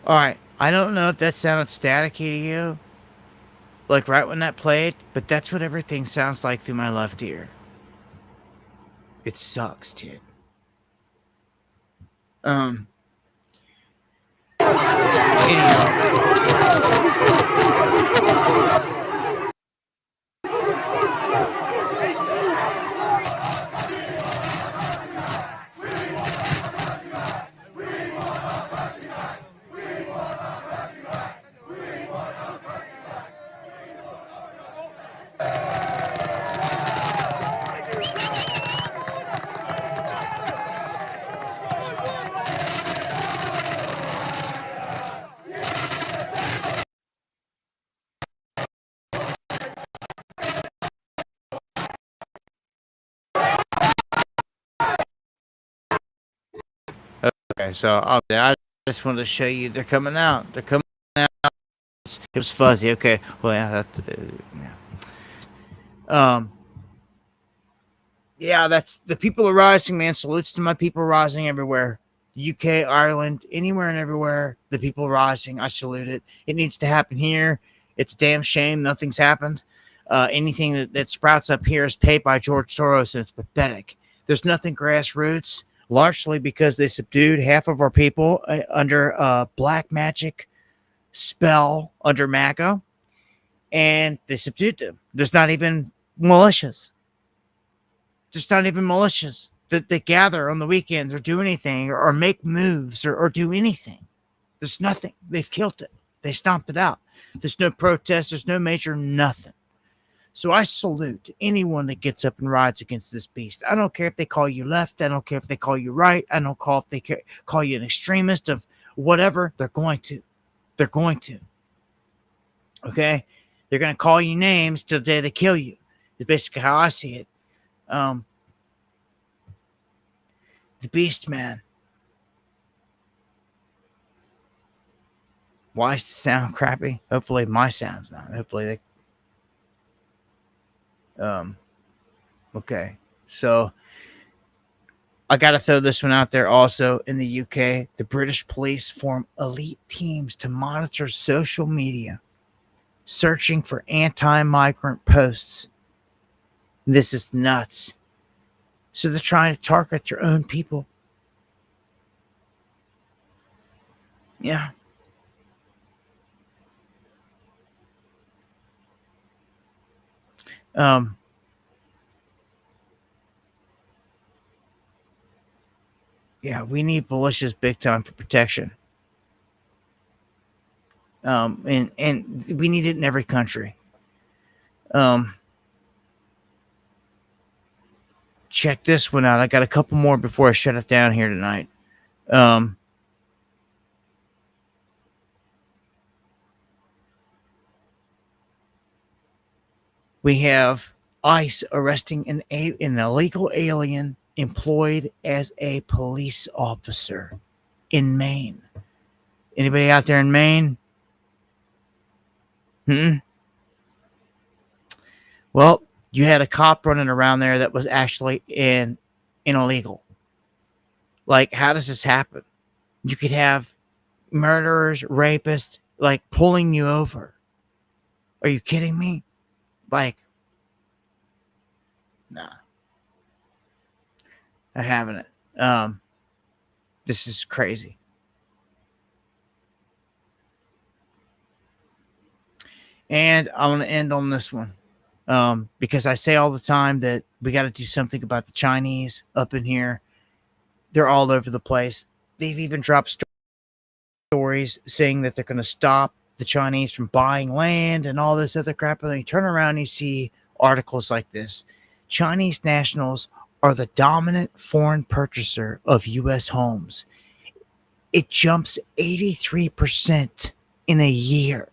All right, I don't know if that sounded staticky to you, like right when that played, but that's what everything sounds like through my left ear. It sucks, dude. Okay, so I just wanted to show you they're coming out. They're coming out. It was fuzzy. Okay, well, yeah, yeah, that's the people are rising, man. Salutes to my people rising everywhere. The UK, Ireland, anywhere and everywhere. The people rising. I salute it. It needs to happen here. It's a damn shame nothing's happened. Anything that sprouts up here is paid by George Soros, and it's pathetic. There's nothing grassroots. Largely because they subdued half of our people under black magic spell under MAGA, and they subdued them. There's not even militias. That gather on the weekends or do anything or make moves or do anything. There's nothing. They've killed it. They stomped it out. There's no protest. There's no major nothing. So I salute anyone that gets up and rides against this beast. I don't care if they call you left. I don't care if they call you right. I don't care if they call you an extremist of whatever. They're going to. They're going to. Okay? They're going to call you names till the day they kill you. It's basically how I see it. The beast, man. Why does it sound crappy? Hopefully my sound's not. Hopefully they... Okay, so I got to throw this one out there also. In the UK, the British police form elite teams to monitor social media, searching for anti-migrant posts. This is nuts. So they're trying to target their own people. Yeah. Yeah, we need militias big time for protection. And we need it in every country. Check this one out. I got a couple more before I shut it down here tonight. We have ICE arresting an illegal alien employed as a police officer in Maine. Anybody out there in Maine? Well, you had a cop running around there that was actually in illegal. Like, how does this happen? You could have murderers, rapists, like, pulling you over. Are you kidding me? Like, nah. I'm having it. This is crazy. And I want to end on this one. Because I say all the time that we got to do something about the Chinese up in here. They're all over the place. They've even dropped stories saying that they're going to stop the Chinese from buying land and all this other crap. And then you turn around and you see articles like this. Chinese nationals are the dominant foreign purchaser of U.S. homes. It jumps 83% in a year.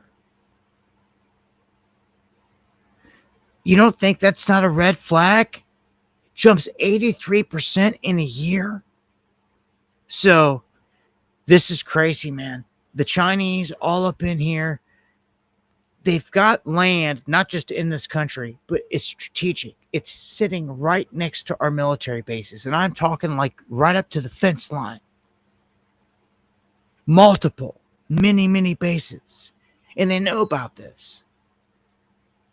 You don't think that's not a red flag? Jumps 83% in a year? So, this is crazy, man. The Chinese all up in here, they've got land, not just in this country, but it's strategic. It's sitting right next to our military bases. And I'm talking like right up to the fence line. Multiple, many bases. And they know about this.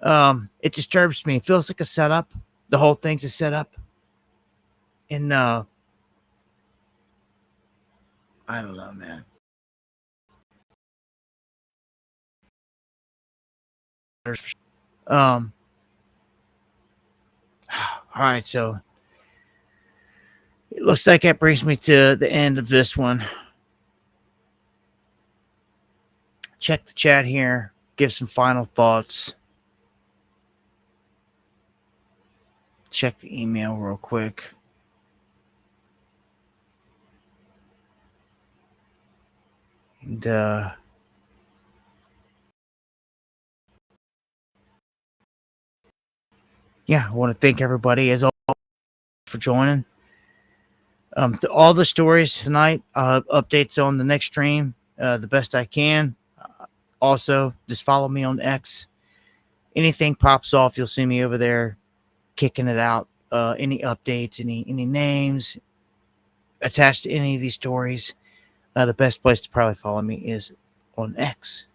It disturbs me. It feels like a setup. The whole thing's a setup. And, I don't know, man. All right, so it looks like that brings me to the end of this one. Check the chat here. Give some final thoughts. Check the email real quick. And yeah, I want to thank everybody as always for joining. All the stories tonight, updates on the next stream, the best I can. Also, just follow me on X. Anything pops off, you'll see me over there kicking it out. Any updates, any names attached to any of these stories, the best place to probably follow me is on X.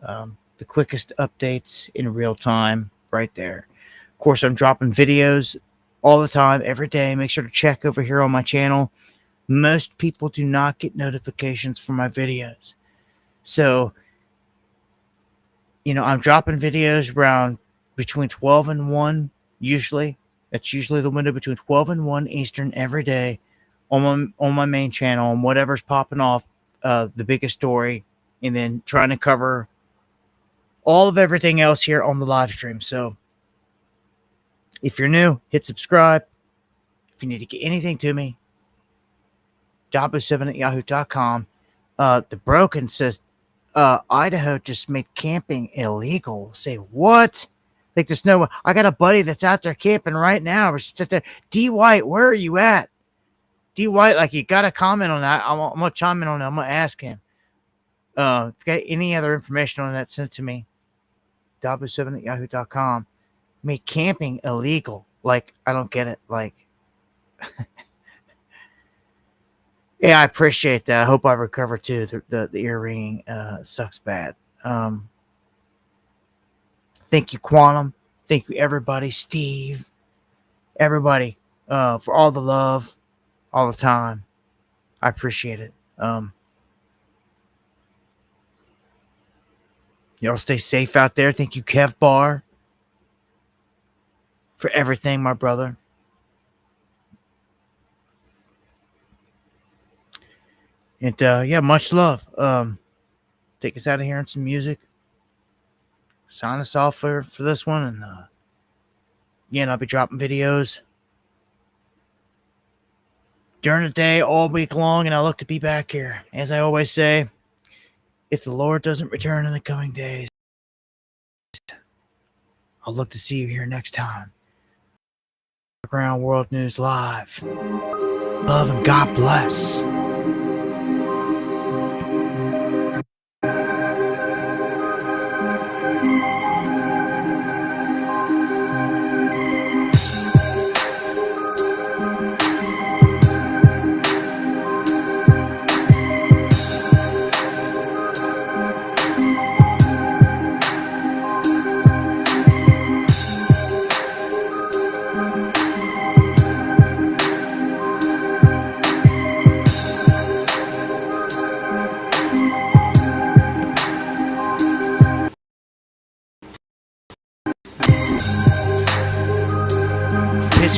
The quickest updates in real time right there. Of course, I'm dropping videos all the time, every day. Make sure to check over here on my channel. Most people do not get notifications for my videos. So, I'm dropping videos around between 12 and 1, usually. That's usually the window between 12 and 1 Eastern every day on my main channel, and whatever's popping off, the biggest story, and then trying to cover all of everything else here on the live stream. So if you're new, hit subscribe. If you need to get anything to me, Dabu7@yahoo.com. The Broken says, Idaho just made camping illegal. Say what? Like, there's no, I got a buddy that's out there camping right now. We're just there. D White, where are you at? D White, like, you got to comment on that. I'm going to chime in on that. I'm going to ask him. If you got any other information on that, send it to me. Dabu7@yahoo.com. Make camping illegal. Like, I don't get it. Like, yeah, I appreciate that. I hope I recover too. The ear ringing sucks bad. Thank you, Quantum. Thank you, everybody. Steve. Everybody, for all the love, all the time. I appreciate it. Y'all stay safe out there. Thank you, Kev Barr, for everything, my brother. And yeah, much love. Take us out of here in some music. Sign us off for this one. And again, I'll be dropping videos during the day all week long, and I look to be back here. As I always say, if the Lord doesn't return in the coming days, I'll look to see you here next time. Underground World News Live. Love and God bless.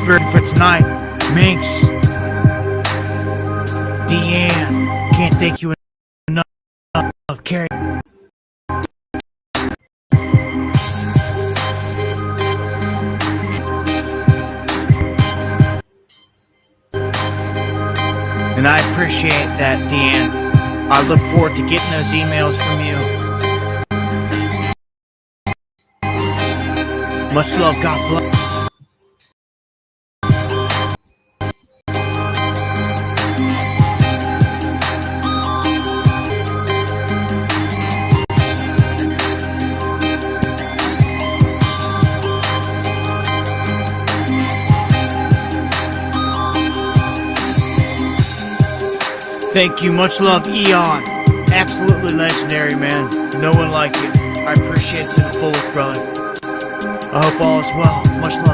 spirit for tonight. Minx. Deanne. Can't thank you enough. Carrie. And I appreciate that, Deanne. I look forward to getting those emails from you. Much love, God bless. Thank you. Much love, Eon. Absolutely legendary, man. No one like it. I appreciate it to the fullest, brother. I hope all is well. Much love.